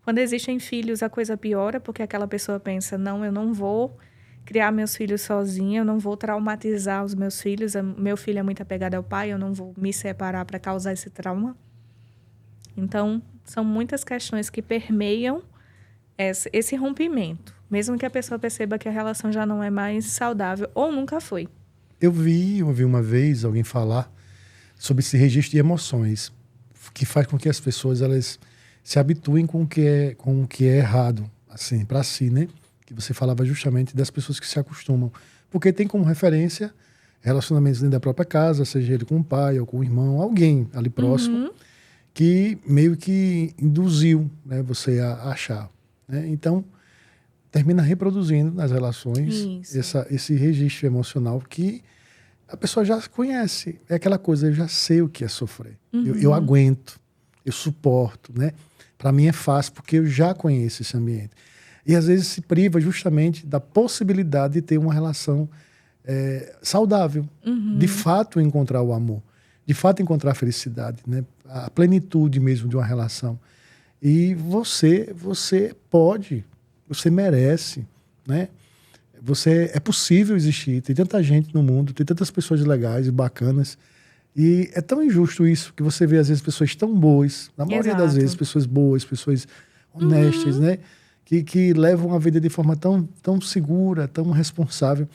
Quando existem filhos, a coisa piora, porque aquela pessoa pensa, não, eu não vou criar meus filhos sozinha, eu não vou traumatizar os meus filhos, meu filho é muito apegado ao pai, eu não vou me separar para causar esse trauma. Então, são muitas questões que permeiam esse rompimento, mesmo que a pessoa perceba que a relação já não é mais saudável ou nunca foi. Eu ouvi uma vez alguém falar sobre esse registro de emoções, que faz com que as pessoas elas se habituem com o que é errado, assim, para si, né? Que você falava justamente das pessoas que se acostumam, porque tem como referência relacionamentos dentro da própria casa, seja ele com o pai ou com o irmão, alguém ali próximo, que meio que induziu, né, você a achar, né? Então, termina reproduzindo nas relações esse registro emocional que a pessoa já conhece. É aquela coisa, eu já sei o que é sofrer. Eu aguento, eu suporto, né? Para mim é fácil, porque eu já conheço esse ambiente. E às vezes se priva justamente da possibilidade de ter uma relação saudável. De fato encontrar o amor. De fato encontrar a felicidade, né? A plenitude mesmo de uma relação. E você pode, você merece, né? É possível existir. Tem tanta gente no mundo, tem tantas pessoas legais e bacanas. E é tão injusto isso, que você vê às vezes pessoas tão boas, na maioria das vezes pessoas boas, pessoas honestas, né? Que levam a vida de forma tão segura, tão responsável.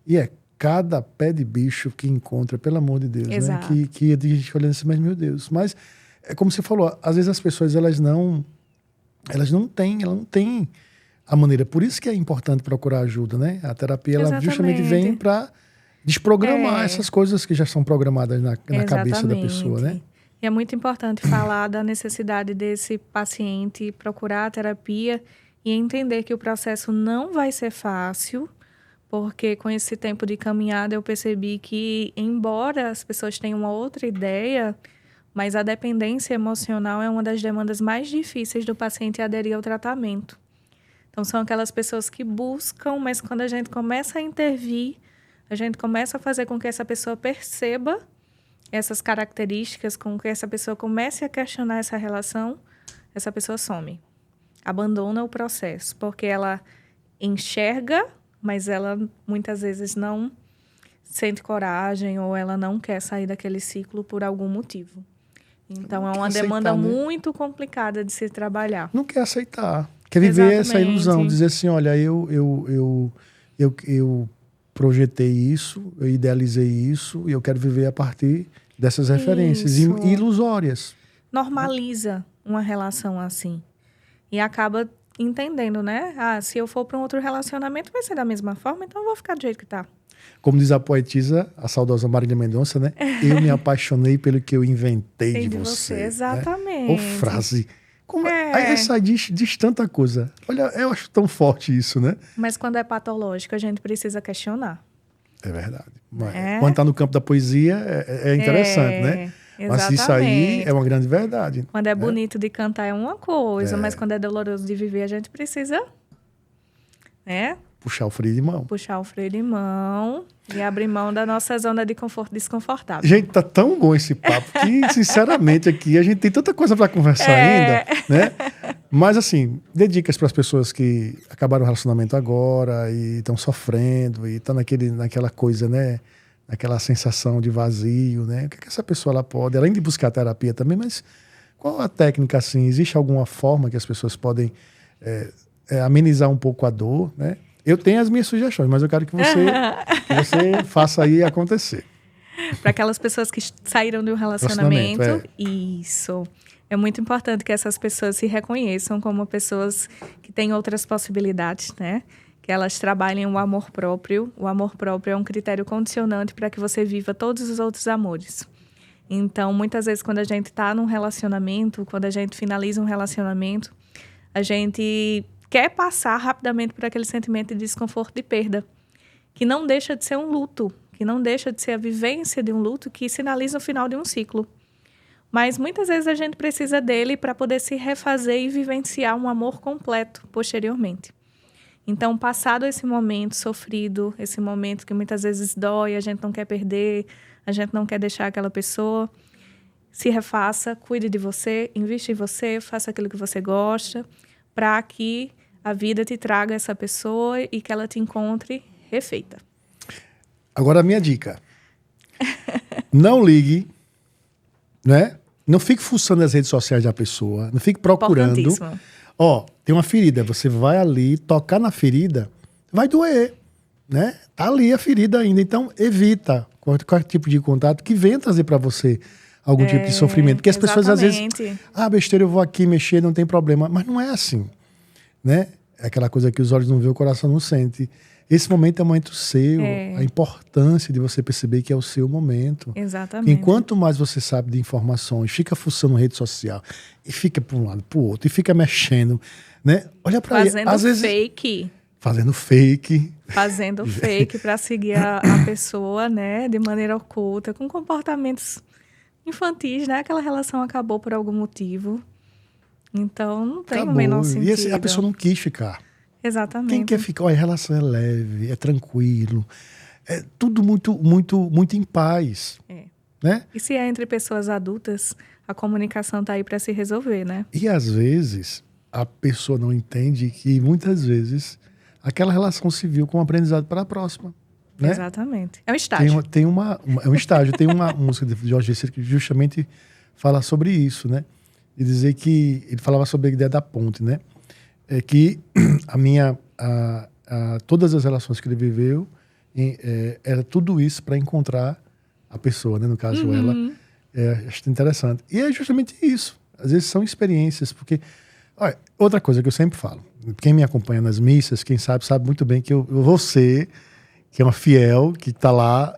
E cada pé de bicho que encontra, pelo amor de Deus, né? Que a gente olhando assim, mas meu Deus. Mas é como você falou, às vezes as pessoas elas não têm a maneira. Por isso que é importante procurar ajuda, né? A terapia ela justamente vem para desprogramar essas coisas que já são programadas na cabeça da pessoa, né? E é muito importante falar da necessidade desse paciente procurar a terapia e entender que o processo não vai ser fácil, porque com esse tempo de caminhada eu percebi que, embora as pessoas tenham uma outra ideia, mas a dependência emocional é uma das demandas mais difíceis do paciente aderir ao tratamento. Então, são aquelas pessoas que buscam, mas quando a gente começa a intervir, a gente começa a fazer com que essa pessoa perceba essas características, com que essa pessoa comece a questionar essa relação, essa pessoa some. Abandona o processo, porque ela enxerga, mas ela muitas vezes não sente coragem ou ela não quer sair daquele ciclo por algum motivo. Então, é uma demanda muito complicada de se trabalhar. Não quer aceitar. Quer viver essa ilusão, dizer assim, olha, eu projetei isso, eu idealizei isso e eu quero viver a partir dessas referências ilusórias. Normaliza uma relação assim. E acaba entendendo, né? Se eu for para um outro relacionamento vai ser da mesma forma, então eu vou ficar do jeito que tá. Como diz a poetisa, a saudosa Marília Mendonça, né? Eu me apaixonei pelo que eu inventei de você. Exatamente. Né? Ou frase Aí sai diz tanta coisa. Olha, eu acho tão forte isso, né? Mas quando é patológico, a gente precisa questionar. É verdade. Quando está no campo da poesia, é interessante, né? Mas isso aí é uma grande verdade. Quando é bonito de cantar é uma coisa, mas quando é doloroso de viver, a gente precisa, né? Puxar o freio de mão. Puxar o freio de mão e abrir mão da nossa zona de conforto desconfortável. Gente, tá tão bom esse papo que, sinceramente, aqui a gente tem tanta coisa para conversar ainda, né? Mas, assim, dedica-se para as pessoas que acabaram o relacionamento agora e estão sofrendo e estão naquela coisa, né? Naquela sensação de vazio, né? O que essa pessoa ela pode, além de buscar terapia também, mas qual a técnica, assim? Existe alguma forma que as pessoas podem amenizar um pouco a dor, né? Eu tenho as minhas sugestões, mas eu quero que você faça aí acontecer. Para aquelas pessoas que saíram de um relacionamento, isso. É muito importante que essas pessoas se reconheçam como pessoas que têm outras possibilidades, né? Que elas trabalhem o amor próprio. O amor próprio é um critério condicionante para que você viva todos os outros amores. Então, muitas vezes, quando a gente está num relacionamento, quando a gente finaliza um relacionamento, a gente quer passar rapidamente por aquele sentimento de desconforto, de perda, que não deixa de ser um luto, que não deixa de ser a vivência de um luto que sinaliza o final de um ciclo. Mas muitas vezes a gente precisa dele para poder se refazer e vivenciar um amor completo posteriormente. Então, passado esse momento sofrido, esse momento que muitas vezes dói, a gente não quer perder, a gente não quer deixar aquela pessoa, se refaça, cuide de você, invista em você, faça aquilo que você gosta, para que a vida te traga essa pessoa e que ela te encontre refeita. Agora, a minha dica. Não ligue, né? Não fique fuçando as redes sociais da pessoa, não fique procurando. Tem uma ferida, você vai ali, tocar na ferida, vai doer, né? Tá ali a ferida ainda, então evita qualquer tipo de contato que venha trazer para você algum tipo de sofrimento. Porque as pessoas às vezes, besteira, eu vou aqui mexer, não tem problema. Mas não é assim, né? É aquela coisa que os olhos não vê, o coração não sente. Esse momento é um momento seu, a importância de você perceber que é o seu momento. Exatamente. Enquanto mais você sabe de informações, fica fuçando rede social, e fica para um lado, para o outro, e fica mexendo, né? Olha para aí. Às vezes, fake. Fazendo fake. Fazendo fake para seguir a pessoa, né? De maneira oculta, com comportamentos infantis, né? Aquela relação acabou por algum motivo. Então, não tem o menor sentido. E a pessoa não quis ficar. Exatamente. Quem quer ficar? Olha, a relação é leve, é tranquilo, é tudo muito, muito, muito em paz. Né? E se é entre pessoas adultas, a comunicação está aí para se resolver, né? E às vezes a pessoa não entende que muitas vezes aquela relação se viu como aprendizado para a próxima. Né? Exatamente. É um estágio. É um estágio. Tem uma música de Jorge Jesus que justamente fala sobre isso, né? E dizer que ele falava sobre a ideia da ponte, né? É que todas as relações que ele viveu era tudo isso para encontrar a pessoa, né? No caso, ela. Acho interessante. E é justamente isso. Às vezes são experiências, porque... Olha, outra coisa que eu sempre falo, quem me acompanha nas missas, quem sabe muito bem que eu vou ser, que é uma fiel, que está lá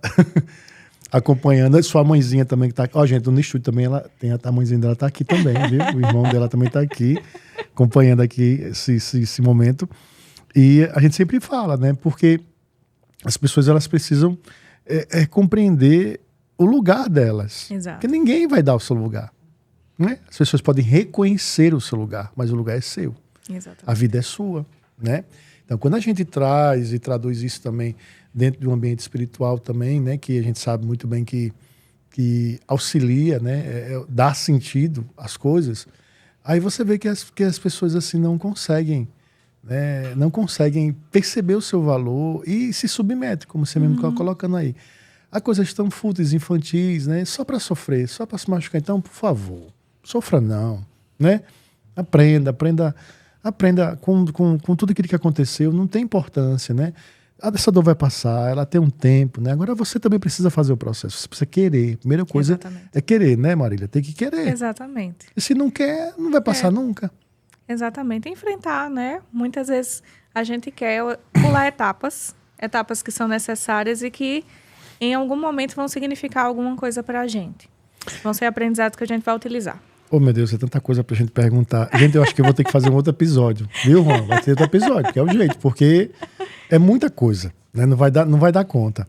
acompanhando, a sua mãezinha também que está aqui. Gente, no estúdio também, a mãezinha dela está aqui também, viu? O irmão dela também está aqui, acompanhando aqui esse momento. E a gente sempre fala, né? Porque as pessoas, elas precisam compreender o lugar delas. Exato. Porque ninguém vai dar o seu lugar. Né? As pessoas podem reconhecer o seu lugar, mas o lugar é seu. Exatamente. A vida é sua, né? Então, quando a gente traz e traduz isso também dentro de um ambiente espiritual também, né? Que a gente sabe muito bem que auxilia, né? Dá sentido às coisas. Aí você vê que as pessoas assim não conseguem, né? Não conseguem perceber o seu valor e se submetem, como você mesmo está colocando aí. Há coisas tão fúteis, infantis, né? Só para sofrer, só para se machucar. Então, por favor, sofra não, né? Aprenda com tudo aquilo que aconteceu, não tem importância, né? Essa dor vai passar, ela tem um tempo, né? Agora você também precisa fazer o processo, você precisa querer. Primeira coisa é querer, né, Marília? Tem que querer. Exatamente. E se não quer, não vai passar nunca. Exatamente. Enfrentar, né? Muitas vezes a gente quer pular etapas que são necessárias e que em algum momento vão significar alguma coisa para a gente. Vão ser aprendizados que a gente vai utilizar. Oh, meu Deus, é tanta coisa pra gente perguntar. Gente, eu acho que eu vou ter que fazer um outro episódio. Viu, Juan? Vai ter outro episódio, que é o jeito, porque é muita coisa, né? Não vai dar conta.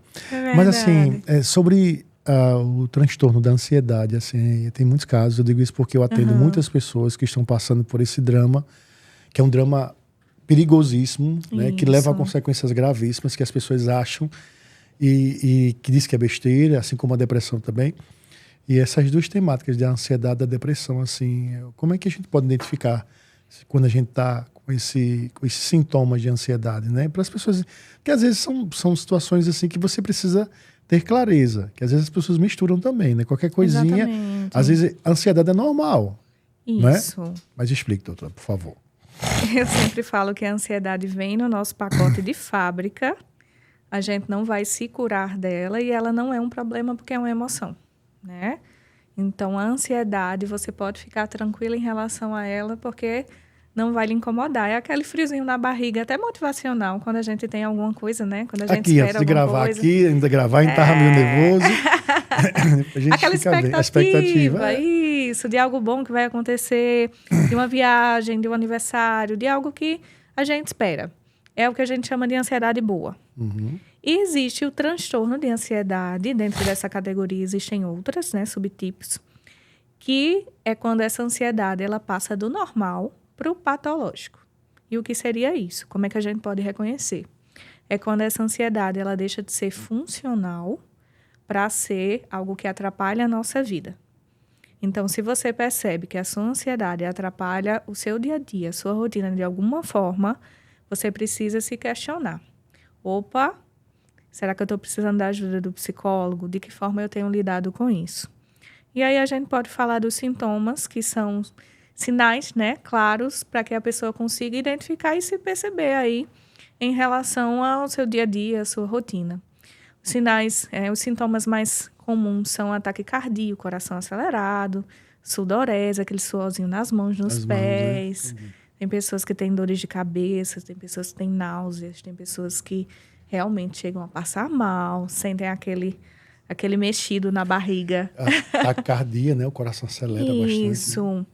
Mas, assim, sobre o transtorno da ansiedade, assim, tem muitos casos. Eu digo isso porque eu atendo muitas pessoas que estão passando por esse drama, que é um drama perigosíssimo, né? Que leva a consequências gravíssimas, que as pessoas acham e que diz que é besteira, assim como a depressão também. E essas duas temáticas, da ansiedade e da depressão, assim, como é que a gente pode identificar quando a gente está com esses sintomas de ansiedade, né? Para as pessoas, que às vezes são situações assim que você precisa ter clareza, que às vezes as pessoas misturam também, né? Qualquer coisinha, às vezes a ansiedade é normal, isso, né? Mas explique, doutora, por favor. Eu sempre falo que a ansiedade vem no nosso pacote de fábrica, a gente não vai se curar dela e ela não é um problema porque é uma emoção, né? Então, a ansiedade, você pode ficar tranquila em relação a ela, porque não vai lhe incomodar. É aquele friozinho na barriga, até motivacional, quando a gente tem alguma coisa, né? Quando a gente aqui, antes de gravar coisa. aqui, ainda gravar, a gente tava meio nervoso. A gente aquela expectativa, isso, de algo bom que vai acontecer, de uma viagem, de um aniversário, de algo que a gente espera. É o que a gente chama de ansiedade boa. E existe o transtorno de ansiedade, dentro dessa categoria existem outras, né, subtipos, que é quando essa ansiedade ela passa do normal para o patológico. E o que seria isso? Como é que a gente pode reconhecer? É quando essa ansiedade ela deixa de ser funcional para ser algo que atrapalha a nossa vida. Então, se você percebe que a sua ansiedade atrapalha o seu dia a dia, a sua rotina de alguma forma, você precisa se questionar. Opa, será que eu estou precisando da ajuda do psicólogo? De que forma eu tenho lidado com isso? E aí a gente pode falar dos sintomas, que são sinais, né, claros, para que a pessoa consiga identificar e se perceber aí em relação ao seu dia a dia, à sua rotina. Os sintomas mais comuns são ataque cardíaco, coração acelerado, sudorese, aquele suorzinho nas mãos, nos pés. Né? Tem pessoas que têm dores de cabeça, tem pessoas que têm náuseas, tem pessoas que realmente chegam a passar mal, sentem aquele mexido na barriga. A taquicardia, né? O coração acelera bastante. Isso. Né?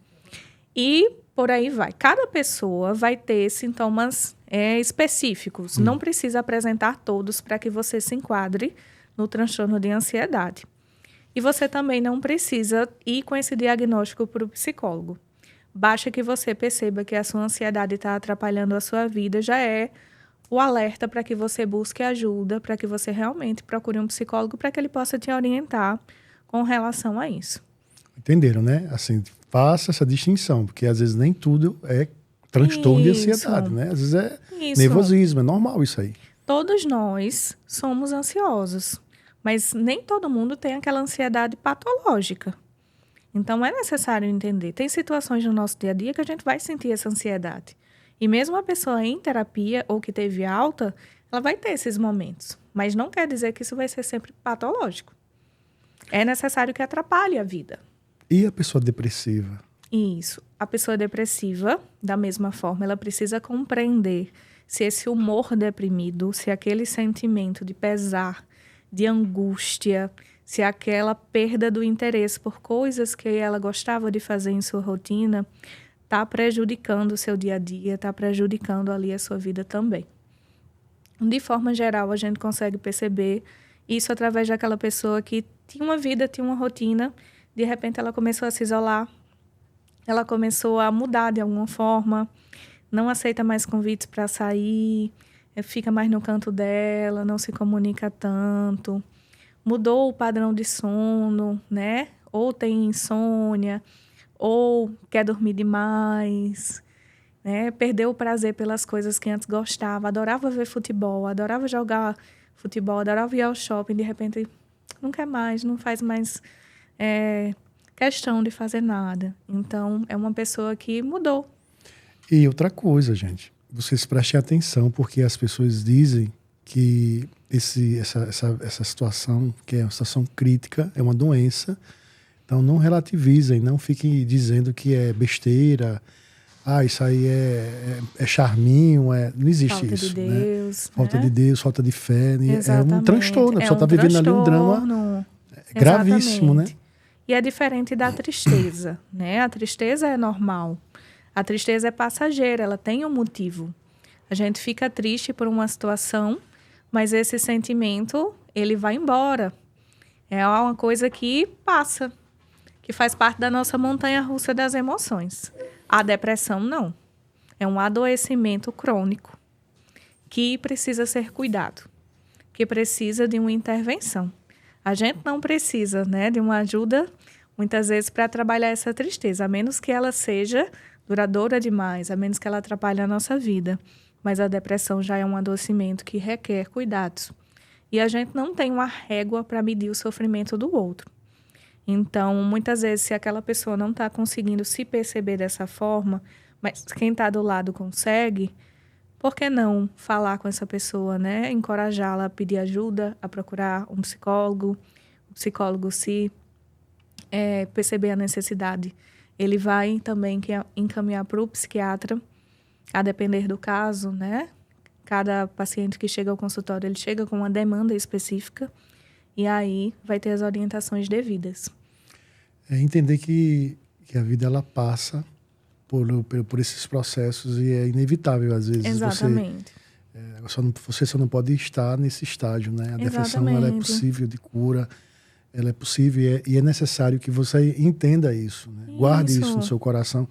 E por aí vai. Cada pessoa vai ter sintomas específicos. Não precisa apresentar todos para que você se enquadre no transtorno de ansiedade. E você também não precisa ir com esse diagnóstico para o psicólogo. Basta que você perceba que a sua ansiedade está atrapalhando a sua vida, já é o alerta para que você busque ajuda, para que você realmente procure um psicólogo para que ele possa te orientar com relação a isso. Entenderam, né? Assim, faça essa distinção, porque às vezes nem tudo é transtorno de ansiedade, né? Às vezes é nervosismo, é normal isso aí. Todos nós somos ansiosos, mas nem todo mundo tem aquela ansiedade patológica. Então, é necessário entender. Tem situações no nosso dia a dia que a gente vai sentir essa ansiedade. E mesmo a pessoa em terapia ou que teve alta, ela vai ter esses momentos. Mas não quer dizer que isso vai ser sempre patológico. É necessário que atrapalhe a vida. E a pessoa depressiva? Isso. A pessoa depressiva, da mesma forma, ela precisa compreender se esse humor deprimido, se aquele sentimento de pesar, de angústia, se aquela perda do interesse por coisas que ela gostava de fazer em sua rotina está prejudicando o seu dia a dia, está prejudicando ali a sua vida também. De forma geral, a gente consegue perceber isso através daquela pessoa que tinha uma vida, tinha uma rotina, de repente ela começou a se isolar, ela começou a mudar de alguma forma, não aceita mais convites para sair, fica mais no canto dela, não se comunica tanto, mudou o padrão de sono, né? Ou tem insônia, ou quer dormir demais, né? Perdeu o prazer pelas coisas que antes gostava, adorava ver futebol, adorava jogar futebol, adorava ir ao shopping, de repente não quer mais, não faz mais questão de fazer nada. Então, é uma pessoa que mudou. E outra coisa, gente, vocês prestem atenção, porque as pessoas dizem que essa situação, que é uma situação crítica, é uma doença. Então, não relativizem, não fiquem dizendo que é besteira, isso aí é charminho, não existe falta isso. De Deus, né? Falta de Deus, falta de fé. Exatamente. É um transtorno, a pessoa está vivendo ali um drama gravíssimo, né? E é diferente da tristeza, né? A tristeza é normal. A tristeza é passageira, ela tem um motivo. A gente fica triste por uma situação, mas esse sentimento, ele vai embora. É uma coisa que passa, que faz parte da nossa montanha-russa das emoções. A depressão, não. É um adoecimento crônico que precisa ser cuidado, que precisa de uma intervenção. A gente não precisa, né, de uma ajuda, muitas vezes, para trabalhar essa tristeza, a menos que ela seja duradoura demais, a menos que ela atrapalhe a nossa vida. Mas a depressão já é um adoecimento que requer cuidados. E a gente não tem uma régua para medir o sofrimento do outro. Então, muitas vezes, se aquela pessoa não está conseguindo se perceber dessa forma, mas quem está do lado consegue, por que não falar com essa pessoa, né? Encorajá-la a pedir ajuda, a procurar um psicólogo. O psicólogo, se perceber a necessidade, ele vai também encaminhar para o psiquiatra, a depender do caso, né? Cada paciente que chega ao consultório, ele chega com uma demanda específica e aí vai ter as orientações devidas. É entender que a vida, ela passa por esses processos e é inevitável, às vezes. Exatamente. Você só não pode estar nesse estágio, né? A depressão, ela é possível de cura, ela é possível e é necessário que você entenda isso, né? Guarde isso no seu coração,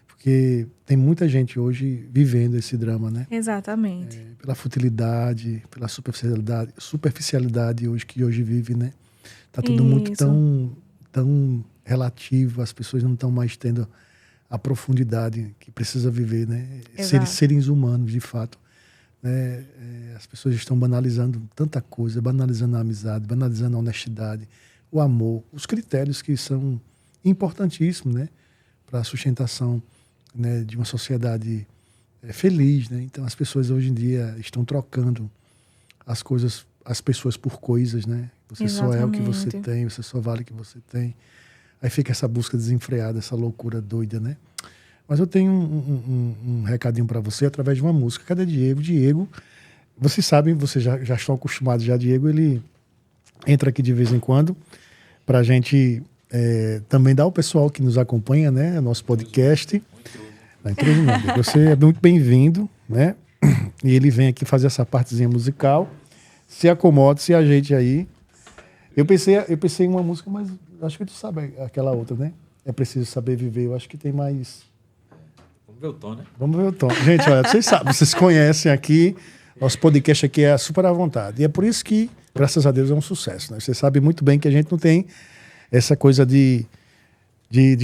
porque tem muita gente hoje vivendo esse drama, né? Exatamente. Pela futilidade, pela superficialidade que hoje vive, né? Tá tudo muito tão relativo, as pessoas não estão mais tendo a profundidade que precisa viver, né? Seres humanos, de fato. Né? As pessoas estão banalizando tanta coisa, banalizando a amizade, banalizando a honestidade, o amor, os critérios que são importantíssimos, né? Para a sustentação, né, de uma sociedade feliz, né? Então as pessoas hoje em dia estão trocando as pessoas por coisas, né? Você só é o que você tem, você só vale o que você tem. Aí fica essa busca desenfreada, essa loucura doida, né? Mas eu tenho um recadinho para você através de uma música. Cadê Diego? Diego, vocês sabem, vocês já estão acostumados já. Diego, ele entra aqui de vez em quando para a gente também dar ao pessoal que nos acompanha, né? Nosso podcast. Você é muito bem-vindo, né? E ele vem aqui fazer essa partezinha musical. Se acomode, se ajeite aí. Eu pensei em uma música, mas acho que tu sabe aquela outra, né? É Preciso Saber Viver. Eu acho que tem mais... Vamos ver o tom, né? Vamos ver o tom. Gente, olha, vocês sabem, vocês conhecem aqui, nosso podcast aqui é super à vontade. E é por isso que, graças a Deus, é um sucesso, né? Vocês sabem muito bem que a gente não tem essa coisa de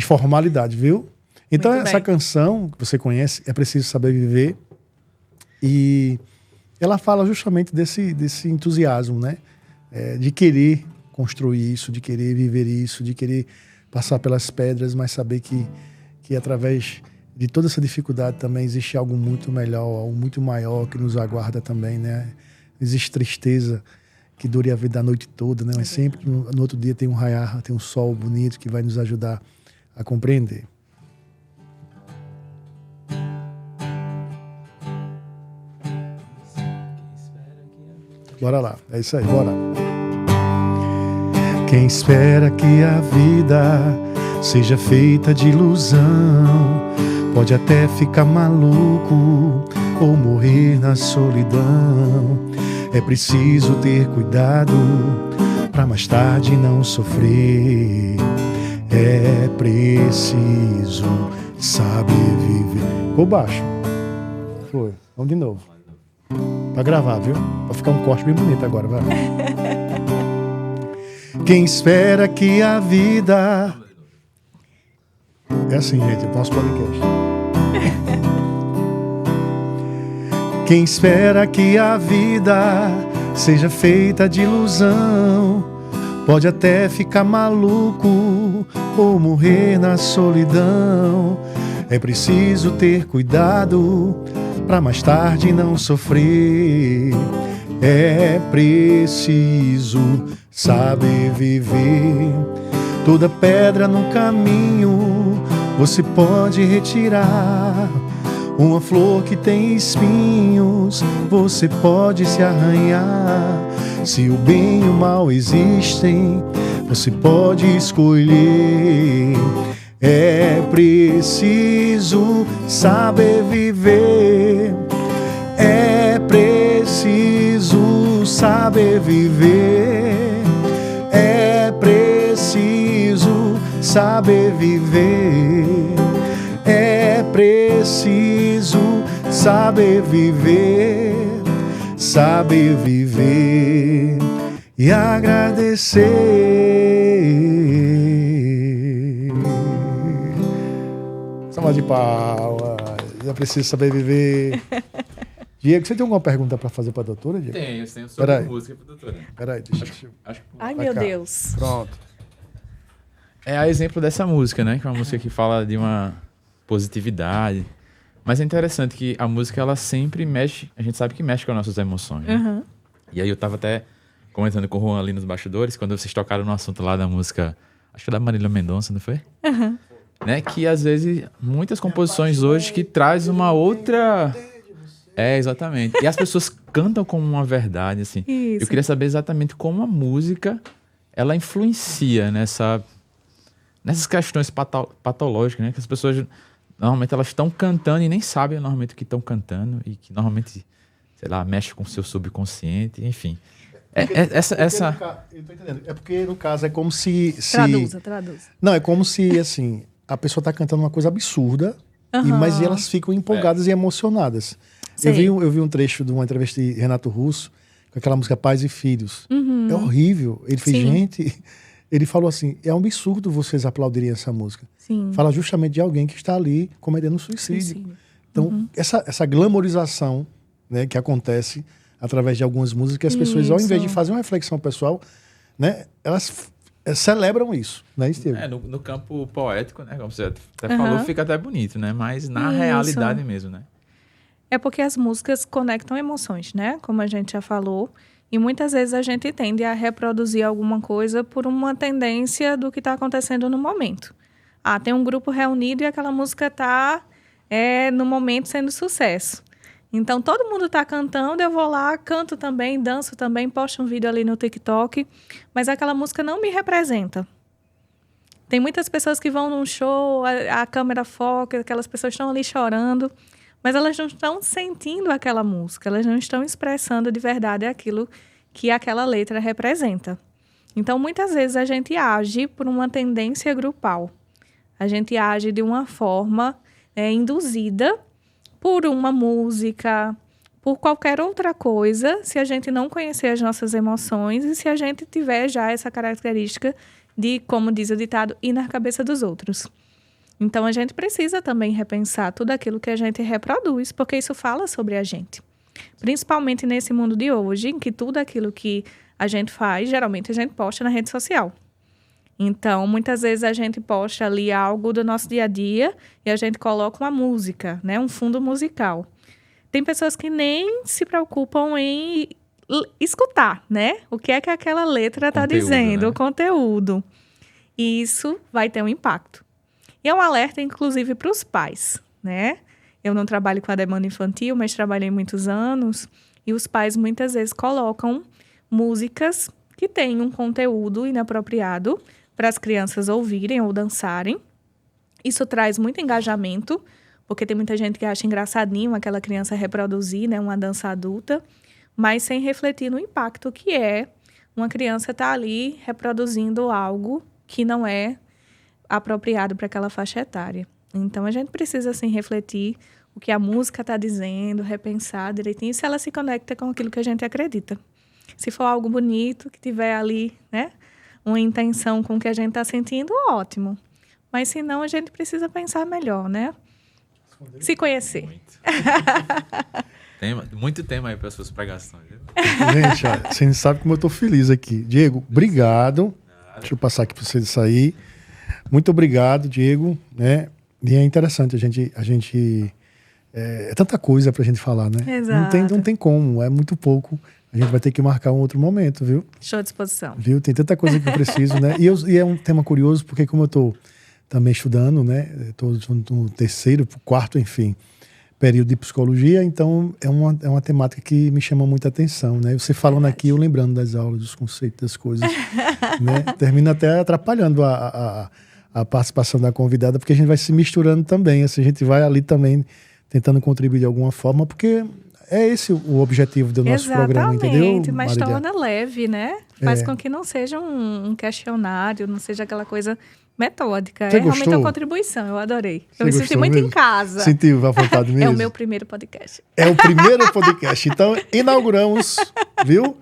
formalidade, viu? Então, essa canção que você conhece, É Preciso Saber Viver, e ela fala justamente desse entusiasmo, né? De querer construir isso, de querer viver isso, de querer passar pelas pedras, mas saber que através de toda essa dificuldade também existe algo muito melhor, algo muito maior que nos aguarda também, né? Existe tristeza que dure a vida a noite toda, né? Mas sempre no outro dia tem um raiar, tem um sol bonito que vai nos ajudar a compreender. Bora lá, é isso aí, bora. Quem espera que a vida seja feita de ilusão, pode até ficar maluco ou morrer na solidão. É preciso ter cuidado pra mais tarde não sofrer. É preciso saber viver. Ficou baixo. Foi. Vamos de novo. Pra gravar, viu? Pra ficar um corte bem bonito agora, vai. Quem espera que a vida... É assim, gente, o nosso podcast. Quem espera que a vida seja feita de ilusão, pode até ficar maluco ou morrer na solidão. É preciso ter cuidado pra mais tarde não sofrer. É preciso saber viver. Toda pedra no caminho você pode retirar. Uma flor que tem espinhos você pode se arranhar. Se o bem e o mal existem, você pode escolher. É preciso saber viver. É preciso saber viver. É preciso saber viver. É preciso saber viver. Saber viver e agradecer. Salva de palmas. É preciso saber viver. Diego, você tem alguma pergunta para fazer para a doutora, Diego? Tenho sobre música para a doutora. Peraí, deixa eu... Ai, meu Deus. Pronto. É a exemplo dessa música, né? Que é uma música que fala de uma positividade. Mas é interessante que a música, ela sempre mexe... A gente sabe que mexe com as nossas emoções, né? Uhum. E aí eu tava até comentando com o Juan ali nos bastidores, quando vocês tocaram no assunto lá da música... Acho que é da Marília Mendonça, não foi? Uhum. Né? Que às vezes, muitas composições hoje que traz uma outra... É, exatamente. E as pessoas cantam como uma verdade, assim. Isso. Eu queria saber exatamente como a música, ela influencia nessas questões patológicas, né? Que as pessoas, normalmente, elas estão cantando e nem sabem normalmente o que estão cantando. E que normalmente, sei lá, mexe com o seu subconsciente, enfim. Eu tô entendendo. É porque, no caso, é como se... Traduza. Não, é como se, assim, a pessoa tá cantando uma coisa absurda, mas elas ficam empolgadas e emocionadas. Eu vi um trecho de uma entrevista de Renato Russo, com aquela música Pais e Filhos. É horrível. Ele fez, gente... Ele falou assim, é um absurdo vocês aplaudirem essa música. Sim. Fala justamente de alguém que está ali cometendo suicídio. Então, essa glamorização, né, que acontece através de algumas músicas, que as pessoas, ao invés de fazer uma reflexão pessoal, né, elas celebram isso, né, Estevão? No campo poético, né, como você até falou, fica até bonito, né? Mas na realidade mesmo, né? É porque as músicas conectam emoções, né? Como a gente já falou. E muitas vezes a gente tende a reproduzir alguma coisa por uma tendência do que está acontecendo no momento. Ah, tem um grupo reunido e aquela música está, no momento, sendo sucesso. Então, todo mundo está cantando, eu vou lá, canto também, danço também, posto um vídeo ali no TikTok, mas aquela música não me representa. Tem muitas pessoas que vão num show, a câmera foca, aquelas pessoas estão ali chorando, mas elas não estão sentindo aquela música, elas não estão expressando de verdade aquilo que aquela letra representa. Então, muitas vezes a gente age por uma tendência grupal. A gente age de uma forma induzida por uma música, por qualquer outra coisa, se a gente não conhecer as nossas emoções e se a gente tiver já essa característica de, como diz o ditado, ir na cabeça dos outros. Então, a gente precisa também repensar tudo aquilo que a gente reproduz, porque isso fala sobre a gente. Principalmente nesse mundo de hoje, em que tudo aquilo que a gente faz, geralmente a gente posta na rede social. Então, muitas vezes a gente posta ali algo do nosso dia a dia e a gente coloca uma música, né? Um fundo musical. Tem pessoas que nem se preocupam em escutar, né? O que é que aquela letra está dizendo, né? O conteúdo. E isso vai ter um impacto. E é um alerta, inclusive, para os pais, né? Eu não trabalho com a demanda infantil, mas trabalhei muitos anos. E os pais, muitas vezes, colocam músicas que têm um conteúdo inapropriado para as crianças ouvirem ou dançarem. Isso traz muito engajamento, porque tem muita gente que acha engraçadinho aquela criança reproduzir, né, uma dança adulta, mas sem refletir no impacto que é uma criança estar ali reproduzindo algo que não é apropriado para aquela faixa etária. Então, a gente precisa, assim, refletir o que a música está dizendo, repensar direitinho, se ela se conecta com aquilo que a gente acredita. Se for algo bonito, que tiver ali, né, uma intenção com o que a gente está sentindo, ótimo. Mas, se não, a gente precisa pensar melhor, né? Se conhecer. Muito tema aí para as suas pregações. Viu? Gente, olha, você não sabe como eu estou feliz aqui. Diego, obrigado. Deixa eu passar aqui para você sair. Muito obrigado, Diego, né? E é interessante a gente é tanta coisa pra gente falar, né? Exato. Não tem como, é muito pouco. A gente vai ter que marcar um outro momento, viu? Estou à disposição. Viu? Tem tanta coisa que eu preciso, né? E é um tema curioso, porque como eu tô também estudando, né? Eu tô no terceiro, quarto, enfim, período de psicologia, então é uma temática que me chama muita atenção, né? Você falando aqui, eu lembrando das aulas, dos conceitos, das coisas, né? Termina até atrapalhando a participação da convidada, porque a gente vai se misturando também, assim, a gente vai ali também tentando contribuir de alguma forma, porque é esse o objetivo do nosso programa, entendeu, Exatamente, mas Marília? torna leve, né? Faz com que não seja um questionário, não seja aquela coisa metódica. Você Realmente gostou? uma contribuição, eu adorei. Você Eu me senti gostou muito mesmo? em casa. Sentiu à vontade mesmo? É o meu primeiro podcast. É o primeiro podcast. Então, inauguramos, viu?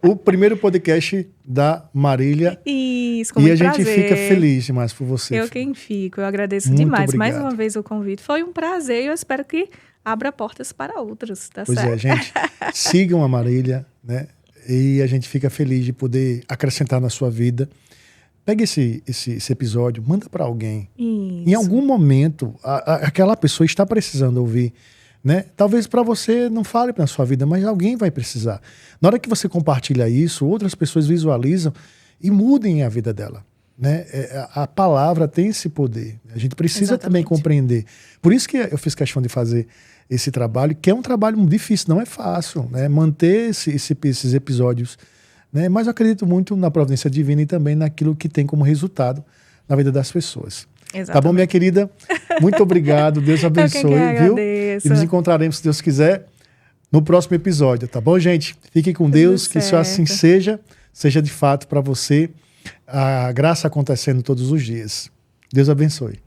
O primeiro podcast da Marília. Isso, com E muito a gente prazer. fica feliz demais por você. Eu quem fico, eu agradeço Muito demais. Mais obrigado. uma vez o convite. Foi um prazer e eu espero que abra portas para outros, tá Pois certo? é, gente. Sigam a Marília, né? E a gente fica feliz de poder acrescentar na sua vida. Pega esse episódio, manda para alguém. Isso. Em algum momento, aquela pessoa está precisando ouvir, né? Talvez para você não fale na sua vida, mas alguém vai precisar. Na hora que você compartilha isso, outras pessoas visualizam e mudem a vida dela, né? A palavra tem esse poder. A gente precisa também Exatamente. compreender. Por isso que eu fiz questão de fazer esse trabalho, que é um trabalho difícil, não é fácil, né? Manter esses episódios, né? Mas eu acredito muito na providência divina e também naquilo que tem como resultado na vida das pessoas. Exatamente. Tá bom, minha querida? Muito obrigado. Deus abençoe, que viu? agradeço. E nos encontraremos, se Deus quiser, no próximo episódio, tá bom, gente? Fiquem com Deus, que isso assim seja de fato para você a graça acontecendo todos os dias. Deus abençoe.